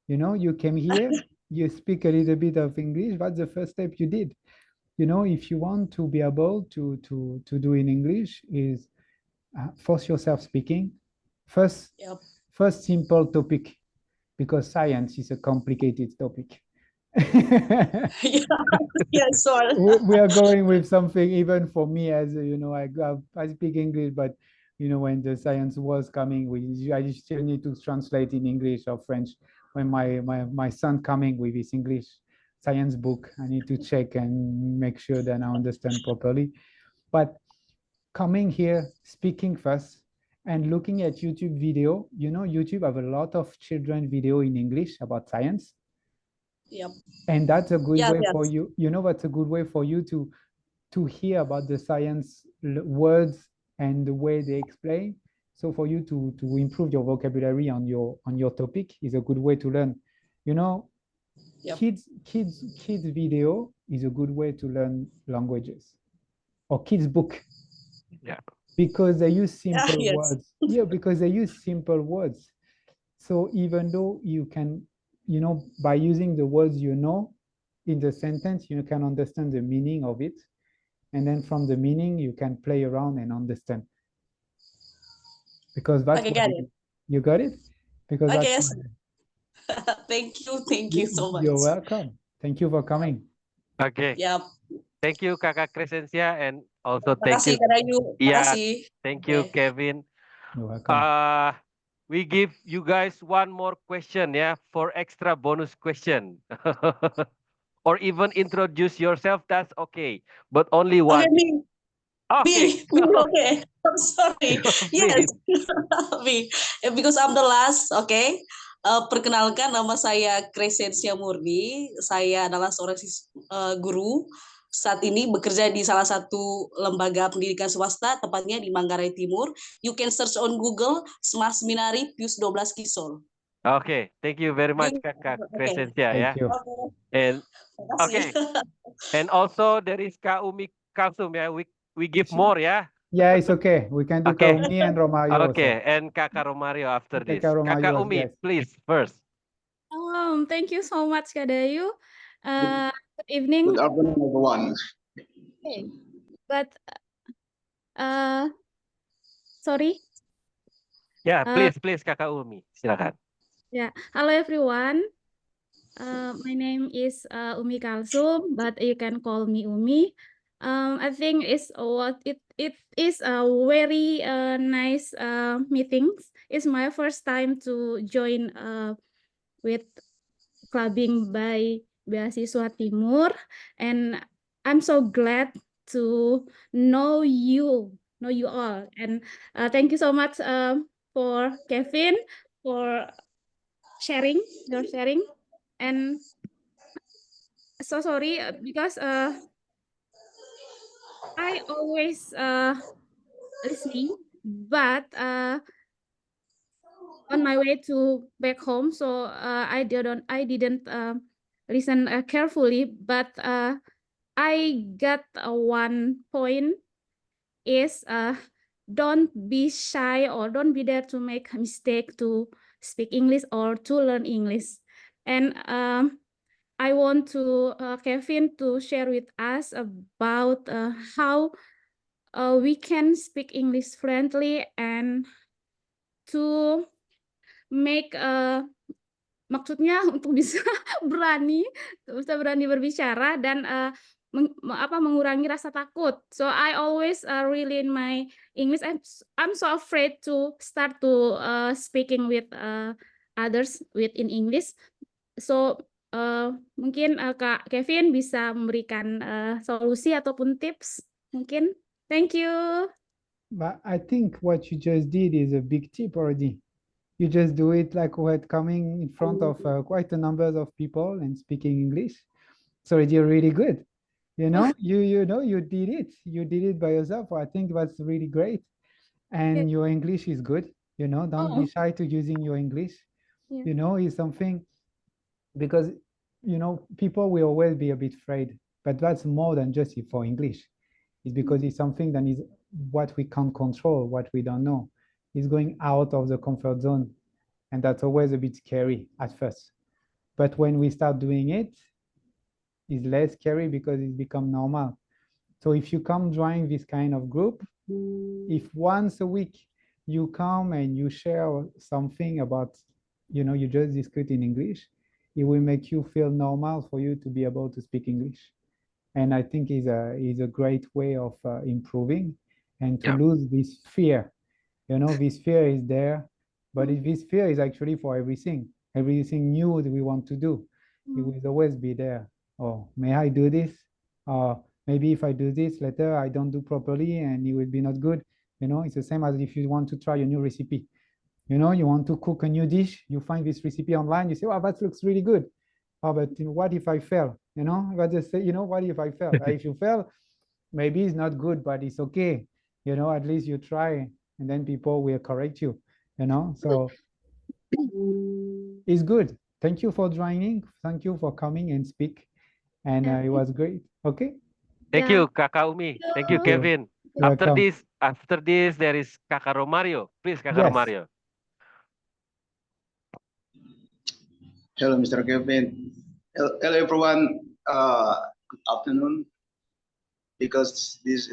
Speaker 5: You know, you came here, you speak a little bit of English. That's the first step you did. You know, if you want to be able to do in English, is force yourself speaking. First,
Speaker 11: Yep.
Speaker 5: first simple topic, because science is a complicated topic.
Speaker 11: Yeah, sure.
Speaker 5: We are going with something, even for me, as you know, I speak English, but you know, when the science was coming, I still need to translate in English or French. When my son coming with his English science book, I need to check and make sure that I understand properly. But coming here, speaking first, and looking at YouTube video, you know, YouTube have a lot of children video in English about science.
Speaker 11: Yep.
Speaker 5: And that's a good
Speaker 11: Yes,
Speaker 5: way
Speaker 11: yes.
Speaker 5: for you. You know, that's a good way for you to hear about the science words and the way they explain. So for you to improve your vocabulary on your topic is a good way to learn. You know,
Speaker 11: Yep.
Speaker 5: kids video is a good way to learn languages, or kids book.
Speaker 2: Yeah.
Speaker 5: Because they use simple
Speaker 11: Yes.
Speaker 5: words. Yeah, because they use simple words. So even though you can, you know, by using the words you know in the sentence, you can understand the meaning of it. And then from the meaning, you can play around and understand. Because that's
Speaker 11: Okay,
Speaker 5: what
Speaker 11: got
Speaker 5: it
Speaker 11: it.
Speaker 5: is. You got it? Because
Speaker 11: Okay,
Speaker 5: that's
Speaker 11: yes.
Speaker 5: what
Speaker 11: Thank you so much.
Speaker 5: you're welcome. Thank you for coming.
Speaker 2: Okay.
Speaker 11: Yep.
Speaker 2: Thank you, Kakak Crescencia, and also thank
Speaker 11: Makasih,
Speaker 2: you.
Speaker 11: Kak Dayu.
Speaker 2: Yeah,
Speaker 11: Makasih.
Speaker 2: thank you,
Speaker 11: Okay.
Speaker 2: Kevin.
Speaker 5: You're welcome.
Speaker 2: We give you guys one more question, yeah, for extra bonus question. Or even introduce yourself, that's okay. But only one.
Speaker 11: Okay, me.
Speaker 2: Okay.
Speaker 11: Me, okay. I'm sorry. Yes,
Speaker 2: Please.
Speaker 11: me. Because I'm the last, okay. Perkenalkan, nama saya Crescencia Murni. Saya adalah seorang guru. Saat ini bekerja di salah satu lembaga pendidikan swasta, tepatnya di Manggarai Timur. You can search on Google, Smart Seminari Pius 12 Kisol.
Speaker 2: Okay, thank you very much, Kakak
Speaker 11: Okay.
Speaker 2: Crescencia,
Speaker 5: Thank
Speaker 2: yeah.
Speaker 5: you.
Speaker 2: And
Speaker 11: Makasih.
Speaker 2: okay, and also there is Kak Umi Kalsum, yeah. We give more, yeah.
Speaker 5: Yeah, it's okay. We can do
Speaker 2: Okay.
Speaker 5: Kaumi and Romario
Speaker 2: Okay,
Speaker 5: also.
Speaker 2: and Kakak Romario after
Speaker 5: Okay,
Speaker 2: this.
Speaker 5: Kak Romario,
Speaker 2: Kakak Umi,
Speaker 5: yes.
Speaker 2: please first.
Speaker 7: Thank you so much, Kak Dayu. Good evening.
Speaker 12: Good afternoon, everyone.
Speaker 7: Okay. But sorry.
Speaker 2: Yeah, please, Kakak Umi, silakan.
Speaker 7: Yeah. Hello, everyone. My name is Umi Kalsum, but you can call me Umi. I think it's what it is a very nice meetings. It's my first time to join with clubbing by Beasiswa Timur, and I'm so glad to know you all. And thank you so much for Kevin for sharing your sharing. And so sorry because I always listening, but on my way to back home, so I didn't listen carefully, but I got one point is don't be shy or don't be there to make a mistake to speak English or to learn English. And I want to Kevin to share with us about how we can speak English fluently and to make maksudnya untuk bisa berani berbicara dan mengurangi rasa takut. So I always really in my English I'm so afraid to start to speaking with others in English. So mungkin Kak Kevin bisa memberikan solusi ataupun tips mungkin. Thank you.
Speaker 5: But I think what you just did is a big tip already. You just do it like what coming in front of quite a number of people and speaking English. So you're really good. You know, you know, you did it. You did it by yourself. I think that's really great. And your English is good. You know, don't be shy to using your English.
Speaker 7: Yeah.
Speaker 5: You know, it's something because, you know, people will always be a bit afraid, but that's more than just for English. It's because it's something that is what we can't control, what we don't know. It's going out of the comfort zone. And that's always a bit scary at first. But when we start doing it, it's less scary because it's become normal. So if you come join this kind of group, if once a week you come and you share something about, you know, you just discuss in English, it will make you feel normal for you to be able to speak English. And I think is a great way of improving and to lose this fear. You know, this fear is there, but this fear is actually for everything new that we want to do. It will always be there. Oh, may I do this? Or maybe if I do this later, I don't do properly and it will be not good. You know, it's the same as if you want to try a new recipe. You know, you want to cook a new dish, you find this recipe online, you say, oh, that looks really good. Oh, but what if I fail? You know, but just say, you know, what if I fail? If you fail, maybe it's not good, but it's okay. You know, at least you try, and then people will correct you. You know, so it's good. Thank you for joining. Thank you for coming and speak, and it was great. Okay.
Speaker 2: Thank you, Kakak Umi. Thank you, Kevin.
Speaker 5: Welcome.
Speaker 2: After this, there is Kakak Romario. Please, Kakak
Speaker 5: Yes.
Speaker 2: Romario.
Speaker 12: Hello, Mr. Kevin. Hello, everyone. Good afternoon. Because this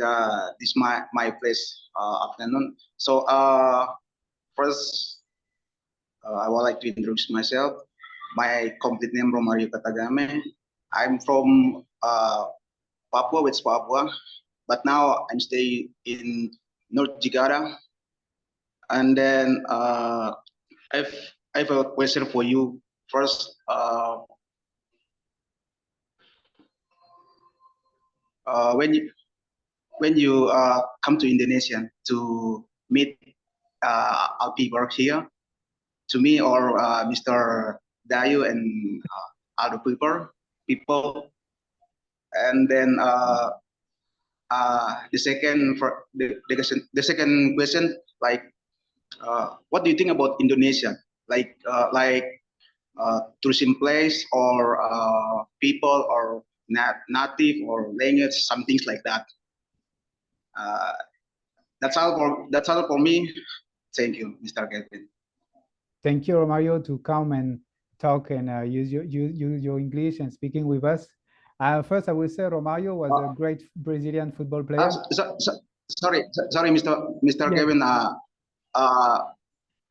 Speaker 12: my place afternoon. So first, I would like to introduce myself. My complete name Romario Katagame. I'm from Papua, West Papua, but now I'm staying in North Jakarta. And then I have a question for you. First, when you come to Indonesia to meet our people here, to me or Mr. Dayu and other people, and then the second question, like, what do you think about Indonesia? Like tourism place or people or native or language, some things like that. That's all for me. Thank you, Mr. Kevin.
Speaker 5: Thank you, Romario, to come and talk and use your English and speaking with us. First, I will say Romario was a great Brazilian football player.
Speaker 12: Sorry, Mr. Kevin.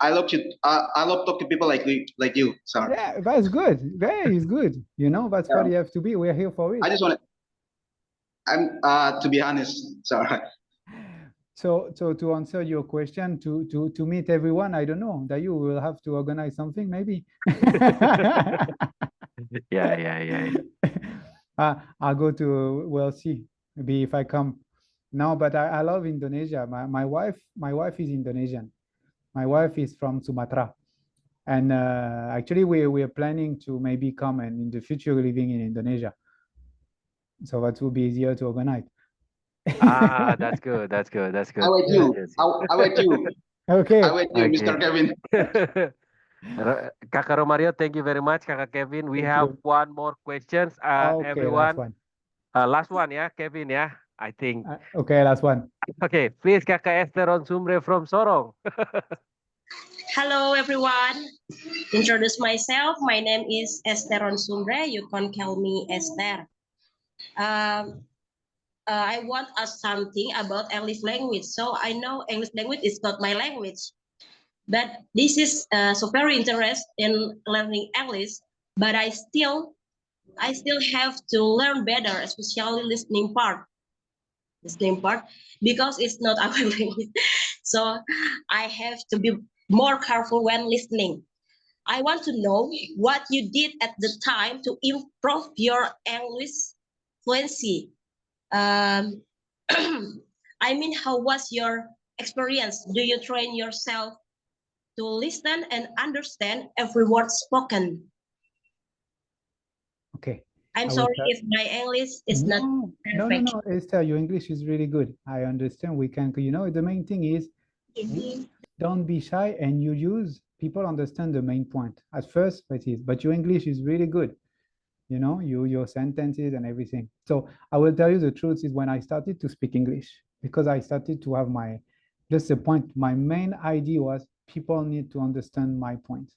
Speaker 12: I love you. I love talking to people like you. Sorry.
Speaker 5: Yeah, that's good. That is good. You know, that's what you have to be. We're here for it.
Speaker 12: I just want to. I'm to be honest. Sorry.
Speaker 5: So to answer your question, to meet everyone, I don't know. That you will have to organize something, maybe.
Speaker 2: Yeah.
Speaker 5: I'll go to. We'll see. Maybe if I come. No, but I love Indonesia. My wife is Indonesian. My wife is from Sumatra, and actually we are planning to maybe come and in the future living in Indonesia. So that will be easier to organize.
Speaker 2: That's good. That's good.
Speaker 12: I wait you. I wait you.
Speaker 5: Okay.
Speaker 12: I wait you, Mr. Kevin.
Speaker 2: Kakak Romario, thank you very much, Kakak Kevin. We have one more questions.
Speaker 5: Okay,
Speaker 2: Everyone. Last one, yeah, Kevin, yeah, I think.
Speaker 5: Okay, last one.
Speaker 2: Okay, please, Kakak Esteron Sumre from Sorong.
Speaker 13: Hello, everyone. Introduce myself. My name is Esteron Sumre. You can call me Esther. I want to ask something about English language. So I know English language is not my language, but this is so very interested in learning English. But I still have to learn better, especially listening part, because it's not our language. So I have to be more careful when listening. I want to know what you did at the time to improve your English fluency. I mean, how was your experience? Do you train yourself to listen and understand every word spoken?
Speaker 5: Okay.
Speaker 13: I'm sorry if my English is not perfect.
Speaker 5: No, Esther, your English is really good. I understand. We can, you know, the main thing is Don't be shy, and you use, people understand the main point. At first, but your English is really good. You know, your sentences and everything. So I will tell you the truth is when I started to speak English, because I started to have just the point, my main idea was people need to understand my point.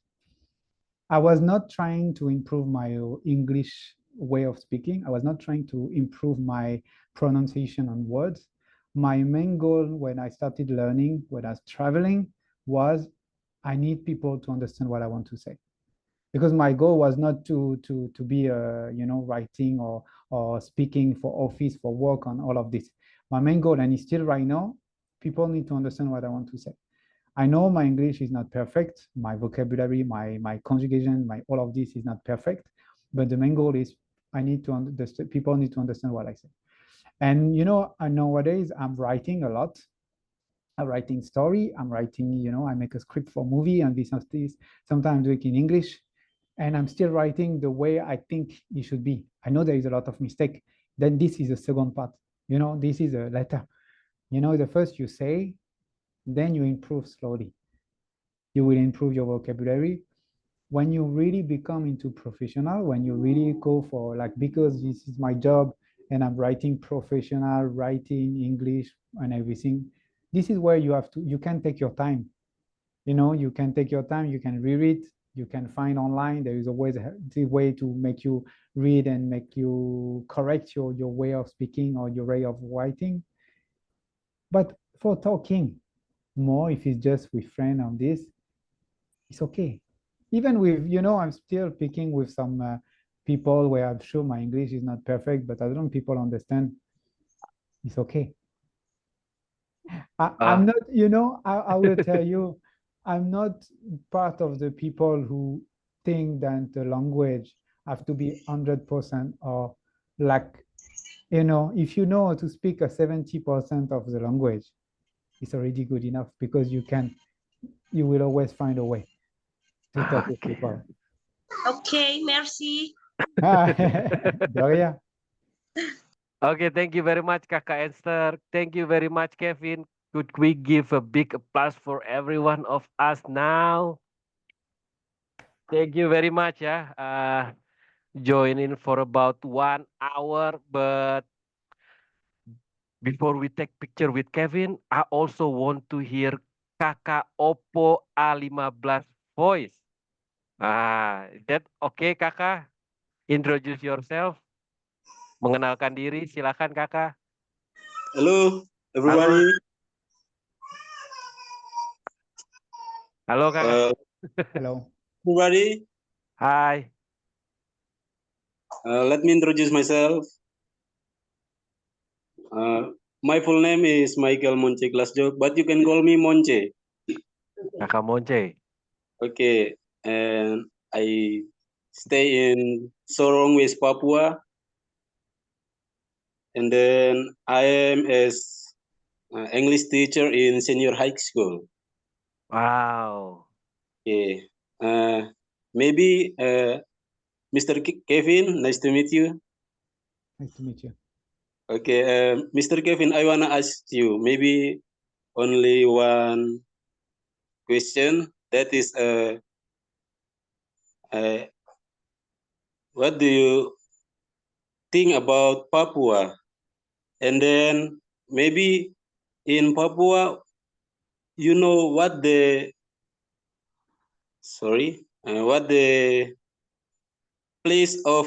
Speaker 5: I was not trying to improve my English way of speaking. I was not trying to improve my pronunciation on words. My main goal when I started learning, when I was traveling, was I need people to understand what I want to say. Because my goal was not to be writing or speaking for office, for work, on all of this. My main goal, and it's still right now, people need to understand what I want to say. I know my English is not perfect, my vocabulary, my conjugation, all of this is not perfect, but the main goal is I need to understand, people need to understand what I say. And nowadays I'm writing a lot. I'm writing story, I'm writing, I make a script for movie and this and this, sometimes do it in English, and I'm still writing the way I think it should be. I know there is a lot of mistake. Then this is the second part. This is a letter. The first you say, then you improve slowly. You will improve your vocabulary. When you really become into professional, when you really go for because this is my job and I'm writing professional, writing English and everything, this is where you can take your time. You can take your time, you can reread, you can find online, there is always a way to make you read and make you correct your way of speaking or your way of writing. But for talking more, if it's just with friends on this, it's okay. Even with, I'm still speaking with some people where I'm sure my English is not perfect, but as long as people understand, it's okay. I'm not, I will tell you, I'm not part of the people who think that the language have to be 100% or if you know how to speak a 70% of the language, it's already good enough, because you will always find a way to talk with people.
Speaker 13: Okay, merci.
Speaker 5: De rien.
Speaker 2: Okay, thank you very much, Kakak Esther. Thank you very much, Kevin. Could we give a big applause for every one of us now? Thank you very much, yeah. Joining for about 1 hour, but before we take picture with Kevin, I also want to hear Kakak Oppo A15 voice. Is that okay, Kakak? Introduce yourself. Mengenalkan diri, silakan Kakak.
Speaker 14: Hello, everybody.
Speaker 2: Halo, Kakak.
Speaker 5: Hello.
Speaker 14: Everybody.
Speaker 2: Hi.
Speaker 14: Let me introduce myself. My full name is Michael Monce Glasjo, but you can call me Monce.
Speaker 2: Kakak Monce.
Speaker 14: Okay, and I stay in Sorong, West Papua. And then I am as English teacher in senior high school.
Speaker 2: Wow.
Speaker 14: Okay. Maybe Mr. Kevin, nice to meet you.
Speaker 5: Nice to meet you.
Speaker 14: Okay, Mr. Kevin, I wanna ask you maybe only one question. That is, what do you think about Papua? And then maybe in Papua, you know what the place of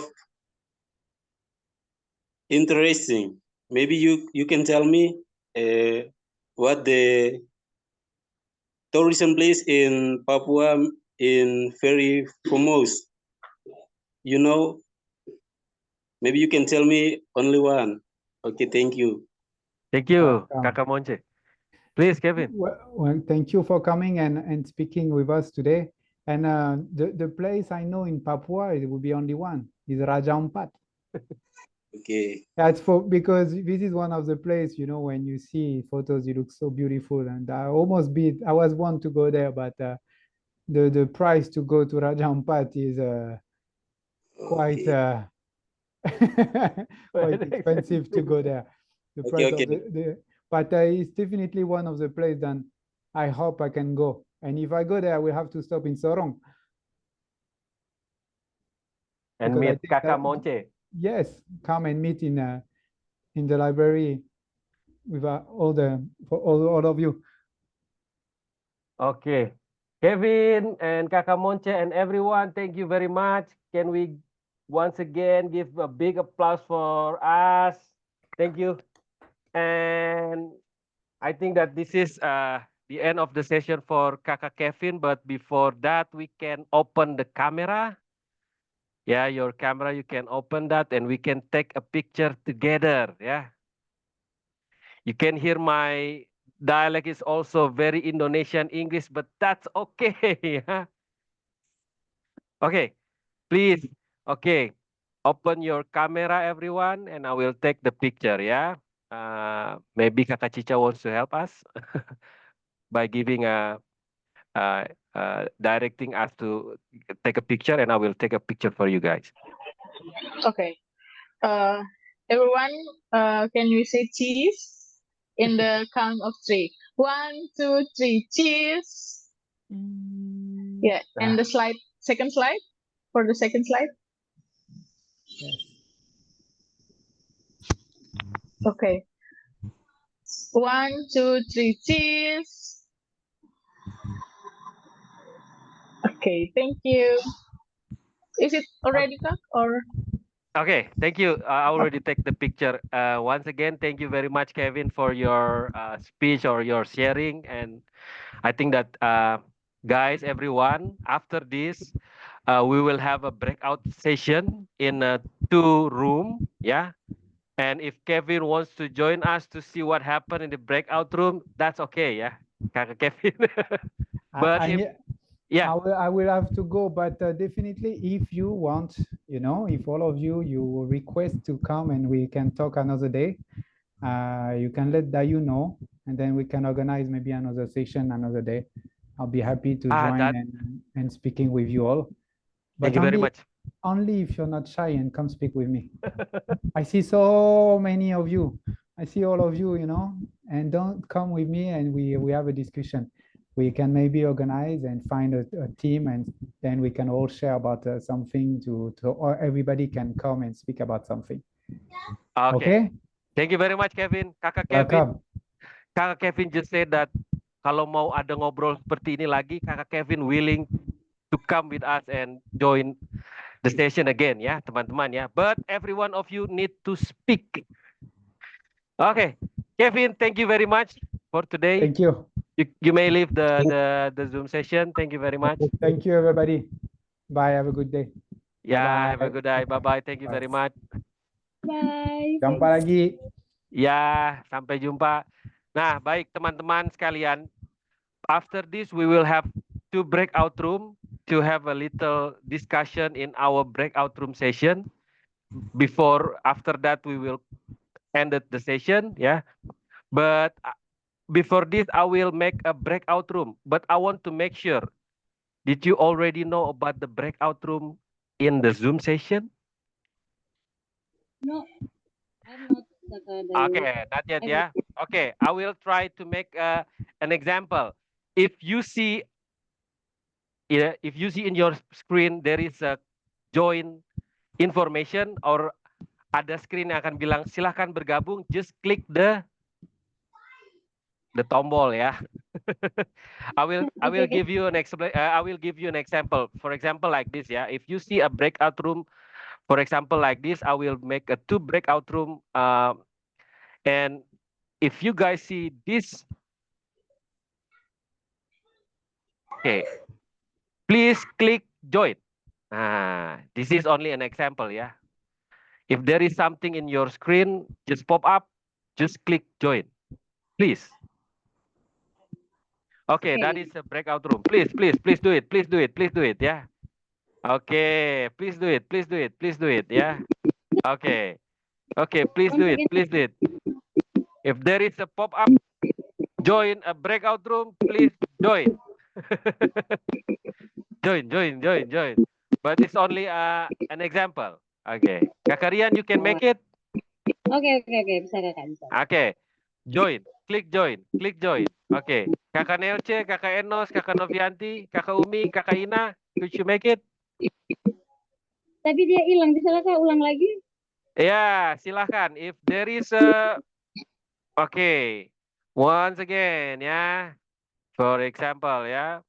Speaker 14: interesting. Maybe you can tell me what the tourism place in Papua in very famous. Maybe you can tell me only one. Okay, thank you.
Speaker 2: Thank you, Kakak Monce. Please, Kevin.
Speaker 5: Well, thank you for coming and speaking with us today. And the place I know in Papua, it would be only one, is Raja Ampat.
Speaker 14: Okay.
Speaker 5: That's because this is one of the places, when you see photos, it looks so beautiful. And I was want to go there, but the price to go to Raja Ampat is quite quite expensive to go there. The price of but it's definitely one of the places that I hope I can go. And if I go there, I will have to stop in Sorong.
Speaker 2: And
Speaker 5: Because I
Speaker 2: meet
Speaker 5: think
Speaker 2: Kakak
Speaker 5: that-
Speaker 2: Monche.
Speaker 5: Yes, come and meet in the library with all of you.
Speaker 2: Okay. Kevin and Kakak Monche and everyone, thank you very much. Can we once again give a big applause for us? Thank you. And I think that this is the end of the session for Kakak Kevin, but before that, we can open the camera. Yeah, your camera, you can open that and we can take a picture together. Yeah. You can hear my dialect is also very Indonesian English, but that's okay. Yeah. Okay, please. Okay, open your camera, everyone, and I will take the picture. Yeah. Maybe Kakak Cica wants to help us by giving directing us to take a picture, and I will take a picture for you guys.
Speaker 1: Okay. Everyone, can we say cheese in the count of 3? 1, 2, 3, cheese. Yeah, and the second slide, for the second slide. Okay. 1, 2, 3, cheese. Okay, thank you. Is it already cut or?
Speaker 2: Okay, thank you. I already take the picture. Once again, thank you very much, Kevin, for your speech or your sharing. And I think that guys, everyone, after this, we will have a breakout session in a 2-room. Yeah. And if Kevin wants to join us to see what happened in the breakout room, that's okay. Yeah, Kakak Kevin. But yeah,
Speaker 5: I will have to go, but definitely if you want, if all of you request to come and we can talk another day, you can let Dayu know, and then we can organize maybe another session another day. I'll be happy to join and speaking with you all. But
Speaker 2: thank you very much.
Speaker 5: Only if you're not shy and come speak with me. I see so many of you. I see all of you, and don't come with me and we have a discussion. We can maybe organize and find a team, and then we can all share about something or everybody can come and speak about something.
Speaker 2: Okay. Thank you very much, Kevin. Kakak Kevin.
Speaker 5: Welcome.
Speaker 2: Kakak Kevin just said that kalau mau ada ngobrol seperti ini lagi, Kakak Kevin willing to come with us and join the session again, ya, teman-teman ya. But every one of you need to speak. Okay, Kevin, thank you very much for today.
Speaker 5: Thank you.
Speaker 2: You may leave the Zoom session. Thank you very much.
Speaker 5: Thank you, everybody. Bye. Have a good day.
Speaker 2: Yeah,
Speaker 5: Bye-bye.
Speaker 2: have a good day. Bye-bye. Thank you very much.
Speaker 7: Bye.
Speaker 5: Jumpa lagi.
Speaker 2: Ya, sampai jumpa. Nah, baik teman-teman sekalian. After this, we will have 2 breakout room to have a little discussion in our breakout room session. After that, we will end the session. Yeah, but before this, I will make a breakout room. But I want to make sure. Did you already know about the breakout room in the Zoom session?
Speaker 8: No, I'm not.
Speaker 2: Okay, not yet, yeah. Okay, I will try to make an example. If you see in your screen there is a join information or ada screen yang akan bilang silahkan bergabung, just click the tombol ya. I will give you an example. For example, like this, yeah. If you see a breakout room, for example, like this, I will make a 2 breakout room. And if you guys see this, okay, please click join. This is only an example, yeah. If there is something in your screen, just pop up, just click join, please. Okay, that is a breakout room. Please do it. Please do it, yeah. Okay, please do it, yeah. Okay, please do it. If there is a pop-up, join a breakout room, please join. join. But it's only an example. Okay, Kakak Rian, you can make it?
Speaker 8: Okay. Bisa.
Speaker 2: Okay, join. Klik join. Klik join. Oke. Kakak Nelce, Kakak Enos, Kakak Novianti, Kakak Umi, Kakak Ina. Could you make it?
Speaker 15: Tapi dia hilang, bisa kak ulang lagi?
Speaker 2: Ya, silahkan. If there is a... Oke. Once again, ya. For example, ya.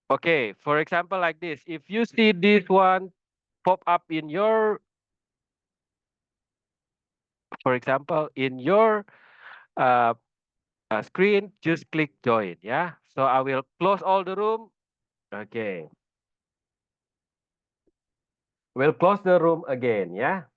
Speaker 2: Okay, for example, like this. If you see this one pop up in your, for example, in your screen, just click join, yeah. So I will close all the room. Okay. We'll close the room again, yeah.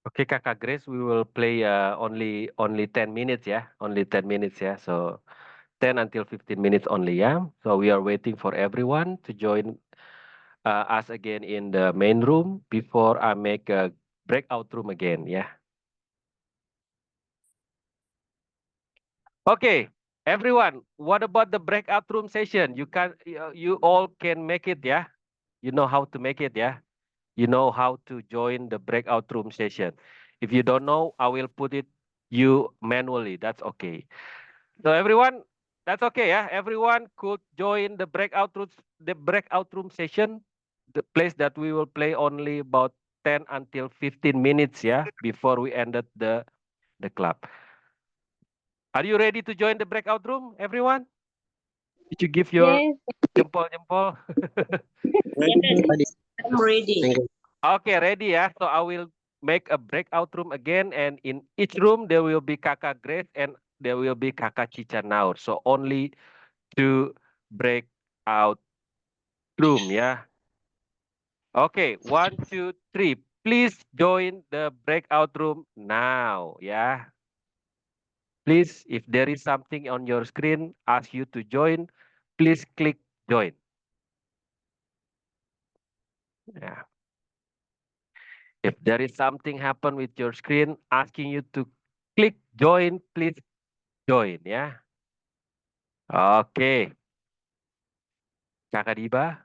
Speaker 2: Okay, Kakak Grace, we will play only 10 minutes, yeah. Only 10 minutes, yeah. So 10 until 15 minutes only, yeah. So we are waiting for everyone to join us again in the main room before I make a breakout room again, yeah. Okay, everyone, what about the breakout room session? You all can make it, yeah? You know how to make it, yeah? You know how to join the breakout room session. If you don't know, I will put it you manually. That's okay. So everyone, that's okay, yeah? Everyone could join the breakout room session, the place that we will play only about 10 until 15 minutes, yeah, before we ended the club. Are you ready to join the breakout room, everyone? Did you give your jempol-jempol?
Speaker 13: Yes, I'm ready.
Speaker 2: Okay, ready, yeah. So I will make a breakout room again, and in each room there will be Kakak Grace and there will be Kakak Cica Naur. So only 2 breakout room, yeah. Okay, 1, 2, 3. Please join the breakout room now, yeah. Please, if there is something on your screen ask you to join, please click join. Yeah. If there is something happen with your screen asking you to click join, please join, yeah. Okay. Kakak Diba,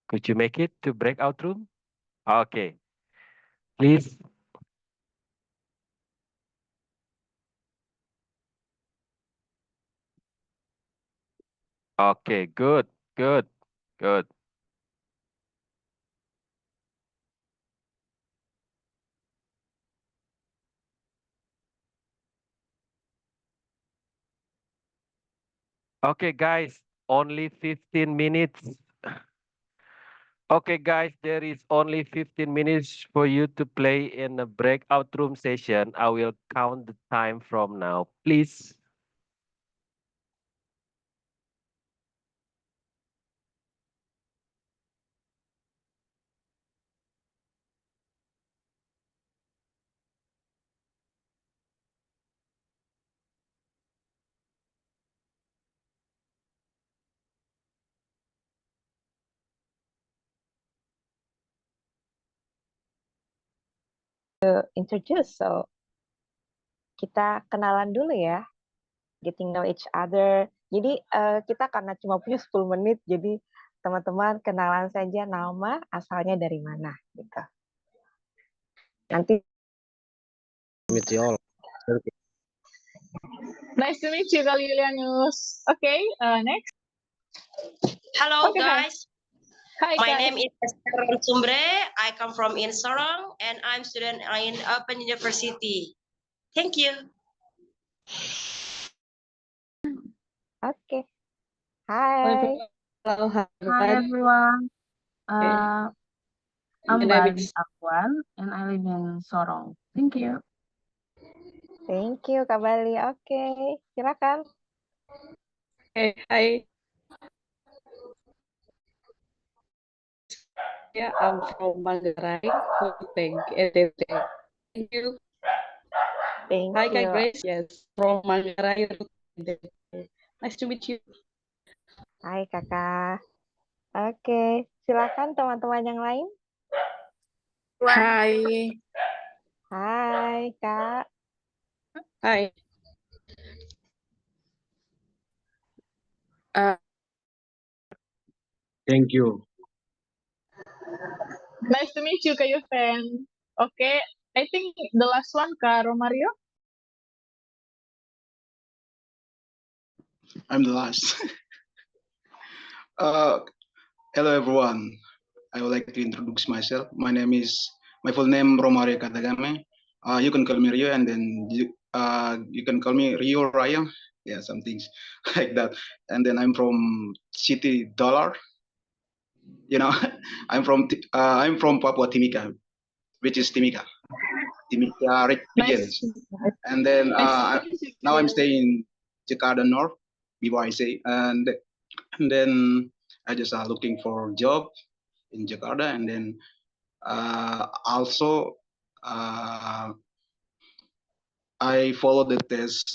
Speaker 2: could you make it to breakout room? Okay. Please. Okay, good, good, good. Okay, guys, only 15 minutes. Okay, guys, there is only 15 minutes for you to play in a breakout room session. I will count the time from now, please.
Speaker 4: Introduce. So kita kenalan dulu ya, getting know each other. Jadi kita karena cuma punya 10 menit, jadi teman-teman kenalan saja nama, asalnya dari mana gitu. Nanti
Speaker 9: Meet you all.
Speaker 1: Nice to meet you, Kak Julianus. Okay, next.
Speaker 13: Hello,
Speaker 1: Okay,
Speaker 13: guys.
Speaker 1: Hi,
Speaker 13: My
Speaker 1: guys.
Speaker 13: name is Esther Sumbre. I come from Sorong, and I'm student in Open University. Thank you.
Speaker 4: Okay. Hi.
Speaker 3: Hello, hi everyone. I'm Bali Akwan and I live in Sorong. Thank you.
Speaker 4: Thank you, Kak Bali. Oke, silakan.
Speaker 16: Hi. Yeah, I'm from Manggarai, Thank you.
Speaker 4: Thank
Speaker 8: Hi, Kak
Speaker 4: you.
Speaker 8: Grace. Yes, from Manggarai. Nice to meet you.
Speaker 4: Hai kakak. Oke, silakan teman-teman yang lain.
Speaker 16: Hai.
Speaker 4: Hai kak.
Speaker 8: Hai.
Speaker 14: Thank you.
Speaker 1: Nice to meet you, Kak Yuven. Okay, I think the last one, Kak Romario.
Speaker 12: I'm the last. Hello everyone. I would like to introduce myself. My full name Romario Katagame. You can call me Rio, and then you can call me Rio Raya. Yeah, some things like that. And then I'm from City Dollar. You know, I'm from Papua Timika, which is Timika region.
Speaker 1: Nice.
Speaker 12: And then
Speaker 1: Nice to meet you,
Speaker 12: now I'm
Speaker 1: Rio.
Speaker 12: staying in Jakarta North, before I say, and then I just looking for job in Jakarta, and then also I follow the test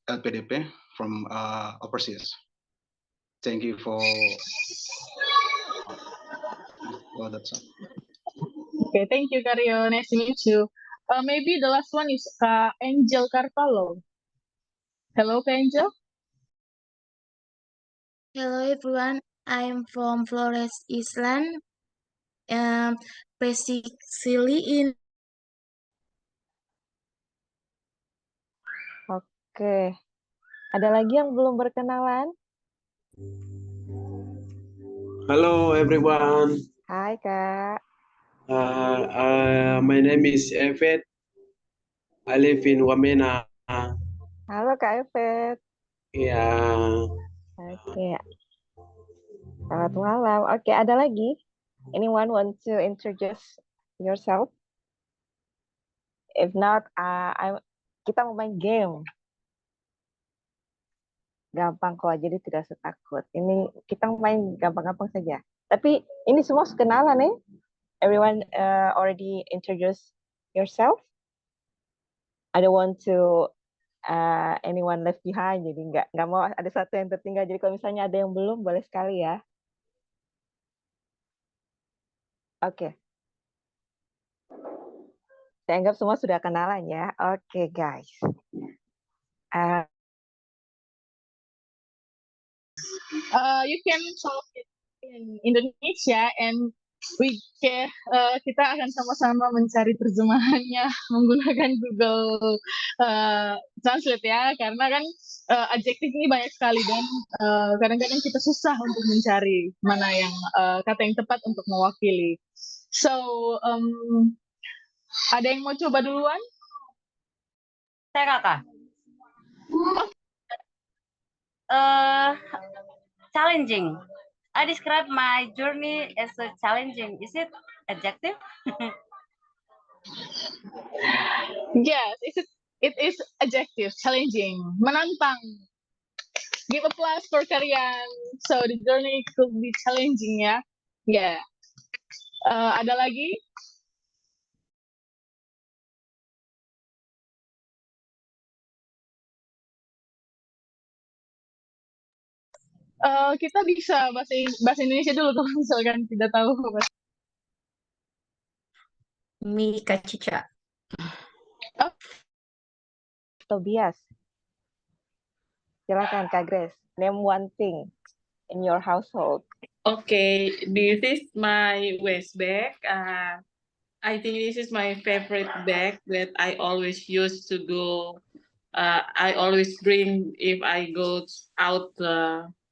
Speaker 12: LPDP from overseas. Thank you for that's all.
Speaker 1: Okay, thank you, Kak Rio. Nice to meet you. Maybe the last one is Kak Angel Carvalho. Hello, Kak Angel.
Speaker 10: Hello everyone, I'm from Flores Island, basically in.
Speaker 4: Oke. Ada lagi yang belum berkenalan?
Speaker 14: Hello, everyone.
Speaker 4: Hai kak.
Speaker 14: My name is Evet. I live in Wamena.
Speaker 4: Halo kak Evet.
Speaker 14: Yeah.
Speaker 4: Oke. Selamat malam. Oke, ada lagi? Anyone want to introduce yourself? If not, kita mau main game. Gampang kok, jadi tidak usah takut. Ini kita main gampang-gampang saja. Tapi ini semua kenalan nih. Everyone already introduce yourself. I don't want to anyone left behind. Jadi nggak mau ada satu yang tertinggal. Jadi kalau misalnya ada yang belum, boleh sekali ya. Oke. Saya anggap semua sudah kenalan ya. Oke, guys.
Speaker 1: You can talk it in Indonesia, and kita akan sama-sama mencari terjemahannya menggunakan Google Translate ya, karena kan adjektif ini banyak sekali dan kadang-kadang kita susah untuk mencari mana yang kata yang tepat untuk mewakili. So, ada yang mau coba duluan?
Speaker 17: Saya kakak. Challenging. I describe my journey as a challenging. Is it adjective?
Speaker 1: Yes, it is adjective, challenging, menantang. Give applause for kalian. So the journey could be challenging ya. Yeah. Ada lagi? Kita bisa bahasa Indonesia dulu kalau misalkan tidak tahu.
Speaker 10: Mika Cica.
Speaker 4: Tobias. Silakan Kak Grace. Name one thing in your household.
Speaker 16: Okay, this is my waist bag. I think this is my favorite bag that I always use to go. I always bring if I go out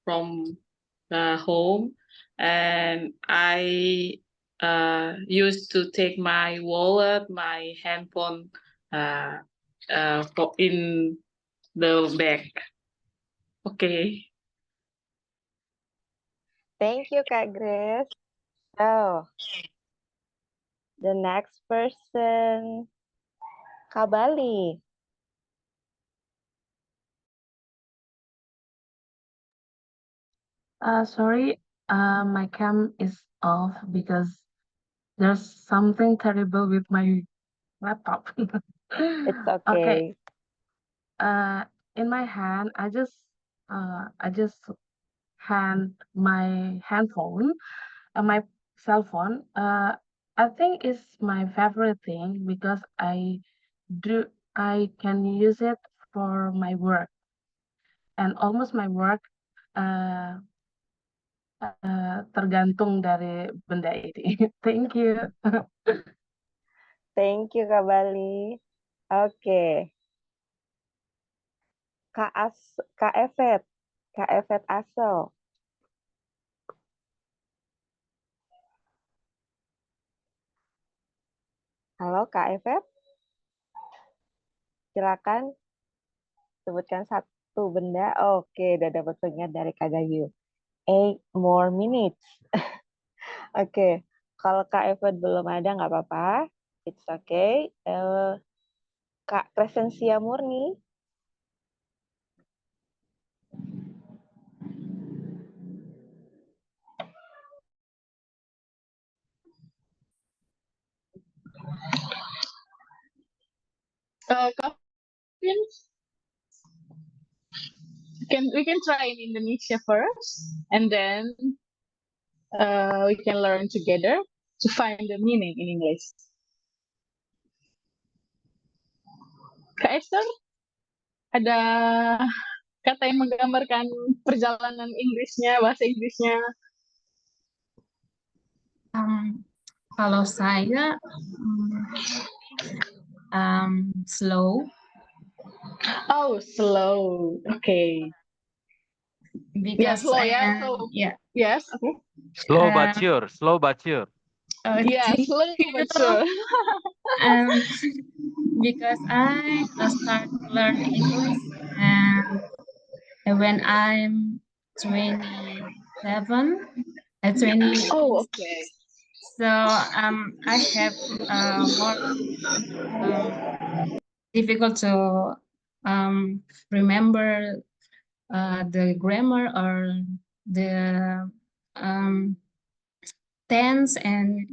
Speaker 16: from the home, and I used to take my wallet, my handphone in the bag. Okay.
Speaker 4: Thank you, Kak Grace. So, the next person, Kak Bali.
Speaker 3: Sorry, my cam is off because there's something terrible with my laptop.
Speaker 4: It's
Speaker 3: Okay.
Speaker 4: okay.
Speaker 3: In my hand, I just hand my handphone, my cell phone. I think it's my favorite thing because I can use it for my work, and almost my work uh, tergantung dari benda ini. Thank you.
Speaker 4: Thank you, Kak Bali. Oke. Kak Evet Asel. Halo, Kak Evet. Silakan sebutkan satu benda. Oke, udah dapat pengingat dari Kak Gayu. 8 more minutes. Oke, kalau Kak Evet belum ada nggak apa-apa. It's okay. Kak Presensia Murni.
Speaker 1: Kevin, we can try in Indonesia first, and then we can learn together to find the meaning in English. Kak Esther, ada kata yang menggambarkan perjalanan Inggrisnya, bahasa Inggrisnya?
Speaker 18: Kalau saya slow.
Speaker 1: Oh, slow. Okay.
Speaker 18: Because
Speaker 1: slow, yeah. So,
Speaker 18: yeah.
Speaker 1: Yes. Okay.
Speaker 2: Slow but sure. Slow but sure.
Speaker 1: Yeah,
Speaker 18: Thank
Speaker 1: slow but
Speaker 18: you.
Speaker 1: sure.
Speaker 18: Because I start learn English and when I'm 27, 20.
Speaker 1: Oh, okay.
Speaker 18: So I have more difficult to remember the grammar or the tense, and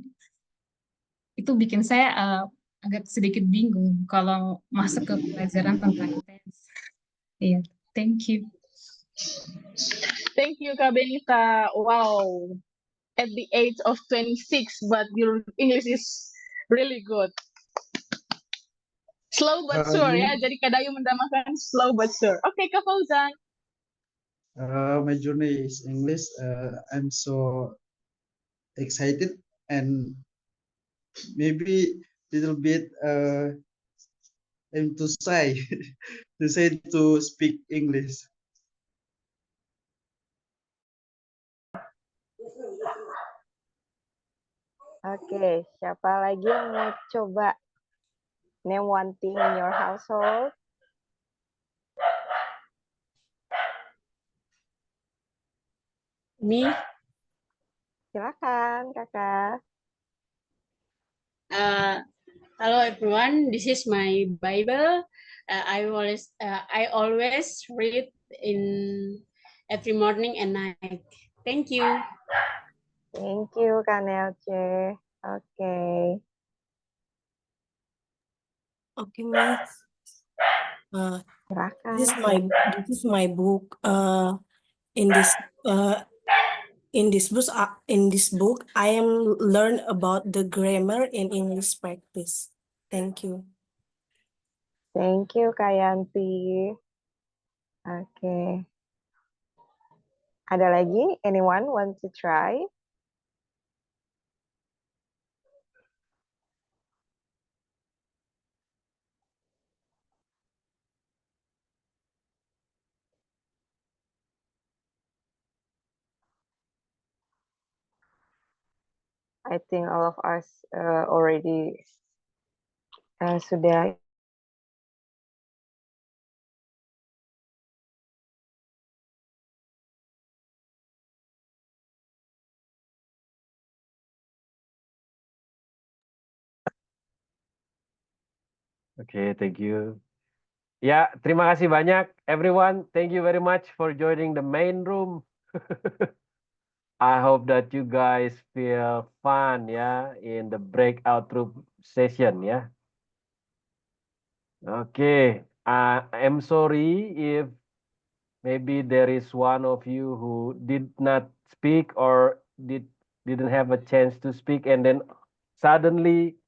Speaker 18: itu bikin saya agak sedikit bingung kalau masuk ke pelajaran tentang tense. Iya, thank you.
Speaker 1: Thank you, Kak Benita. Wow. At the age of 26, but your English is really good. Slow but sure, ya. Jadi Kak Dayu mendamaikan slow but sure. Okay, Kak Fauzan.
Speaker 19: My journey is English. I'm so excited and maybe little bit I'm too shy to speak English.
Speaker 4: Oke, siapa lagi yang mau coba name one thing in your household?
Speaker 8: Me.
Speaker 4: Silakan, Kakak.
Speaker 8: Hello everyone, this is my Bible. I always read in every morning and night. Thank you.
Speaker 4: Thank you, Kak Nelce. Okay.
Speaker 20: Okay, Miss.
Speaker 4: Silakan.
Speaker 20: This is my book. In this book, I am learn about the grammar in English practice. Thank you.
Speaker 4: Thank you, Kak Yanti. Okay. Ada lagi? Anyone want to try? I think all of us already sudah.
Speaker 2: Okay, thank you. Ya, terima kasih banyak everyone. Thank you very much for joining the main room. I hope that you guys feel fun ya in the breakout room session ya. Okay, I'm sorry if maybe there is one of you who did not speak or didn't have a chance to speak, and then suddenly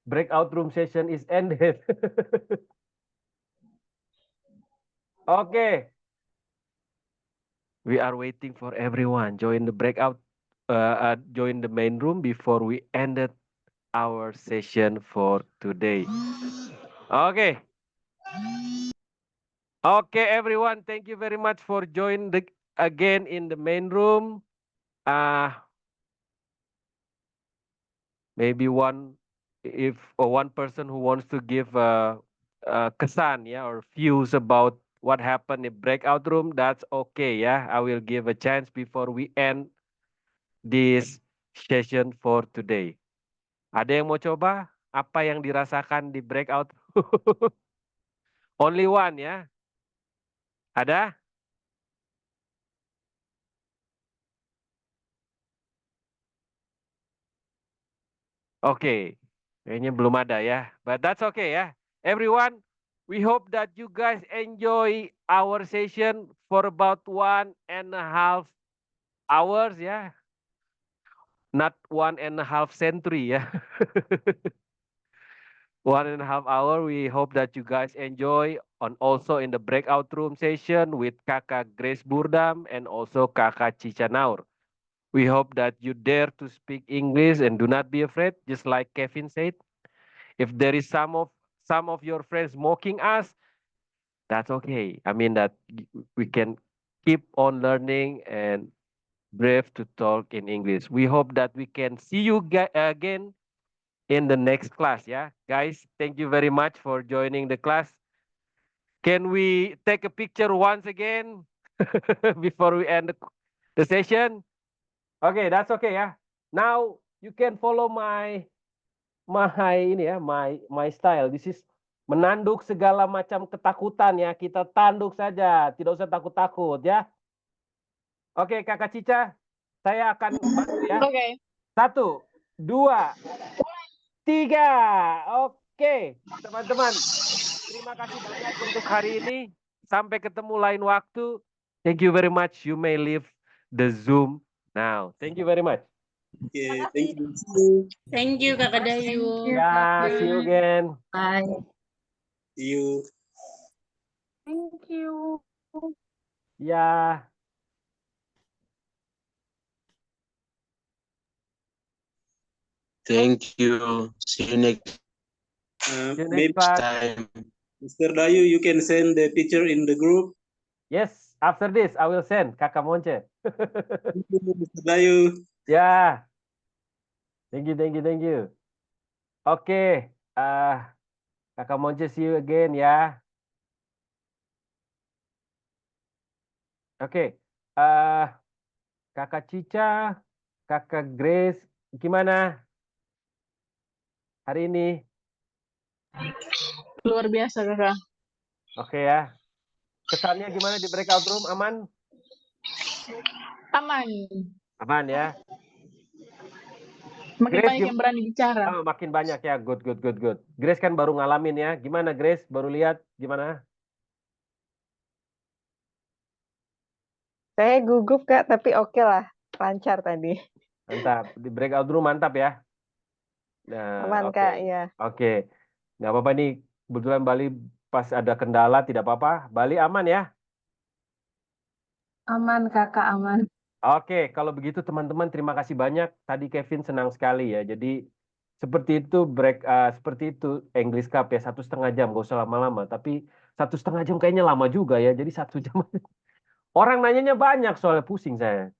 Speaker 2: breakout room session is ended. Okay, we are waiting for everyone join the breakout, join the main room before we ended our session for today. Okay. Okay, everyone, thank you very much for joining again in the main room. Maybe one person who wants to give kesan, yeah, or views about what happened in breakout room, that's okay, yeah. I will give a chance before we end this session for today. Ada yang mau coba apa yang dirasakan di breakout? Only one, ya. Ada? Oke, kayaknya belum ada ya. But that's okay ya. Everyone, we hope that you guys enjoy our session for about 1.5 hours ya. Not 1.5 century ya. 1.5 hour. We hope that you guys enjoy on also in the breakout room session with Kakak Grace Burdam and also Kakak Cica Naur. We hope that you dare to speak English and do not be afraid, just like Kevin said. If there is some of your friends mocking us, that's okay. I mean that we can keep on learning and brave to talk in English. We hope that we can see you again in the next class. Yeah, guys, thank you very much for joining the class. Can we take a picture once again before we end the session? Okay, that's okay ya. Now you can follow my ini ya, my style. This is menanduk segala macam ketakutan ya. Kita tanduk saja, tidak usah takut-takut ya. Oke, Kakak Cica, saya akan bantu ya.
Speaker 1: Oke.
Speaker 2: 1, 2, 3. Oke, teman-teman. Terima kasih banyak untuk hari ini. Sampai ketemu lain waktu. Thank you very much. You may leave the Zoom now. Thank you very much.
Speaker 14: Okay, thank you.
Speaker 8: Thank you, Kakak Dayu.
Speaker 2: Yeah, see you again.
Speaker 3: Bye.
Speaker 14: See you.
Speaker 3: Thank you.
Speaker 2: Yeah.
Speaker 9: Thank you. See you next
Speaker 14: Maybe
Speaker 9: time.
Speaker 14: Mr. Dayu, you can send the picture in the group.
Speaker 2: Yes, after this I will send Kakak Monce.
Speaker 14: Thank you, Mr. Dayu.
Speaker 2: Yeah. Thank you. Okay. Kakak Monce, see you again ya. Oke. Kakak Cica, Kakak Grace, gimana hari ini?
Speaker 1: Luar biasa, Kakak.
Speaker 2: Oke ya. Kesannya gimana di breakout room? Aman?
Speaker 1: Aman.
Speaker 2: Aman ya.
Speaker 1: Makin
Speaker 2: Grace,
Speaker 1: banyak yang berani bicara.
Speaker 2: Oh, makin banyak ya. Good. Grace kan baru ngalamin ya. Gimana Grace? Baru lihat gimana?
Speaker 4: Saya gugup Kak, tapi oke lah, lancar tadi.
Speaker 2: Mantap. Di breakout room mantap ya. Nah,
Speaker 4: Aman Kak, ya.
Speaker 2: Oke. Nggak apa-apa nih. Kebetulan Bali pas ada kendala tidak apa-apa. Bali aman ya?
Speaker 3: Aman Kakak, aman.
Speaker 2: Oke, kalau begitu teman-teman terima kasih banyak. Tadi Kevin senang sekali ya. Jadi seperti itu seperti itu English Cup ya, 1,5 jam, gak usah lama-lama. Tapi 1,5 jam kayaknya lama juga ya. Jadi 1 jam. Orang nanyanya banyak soalnya pusing saya.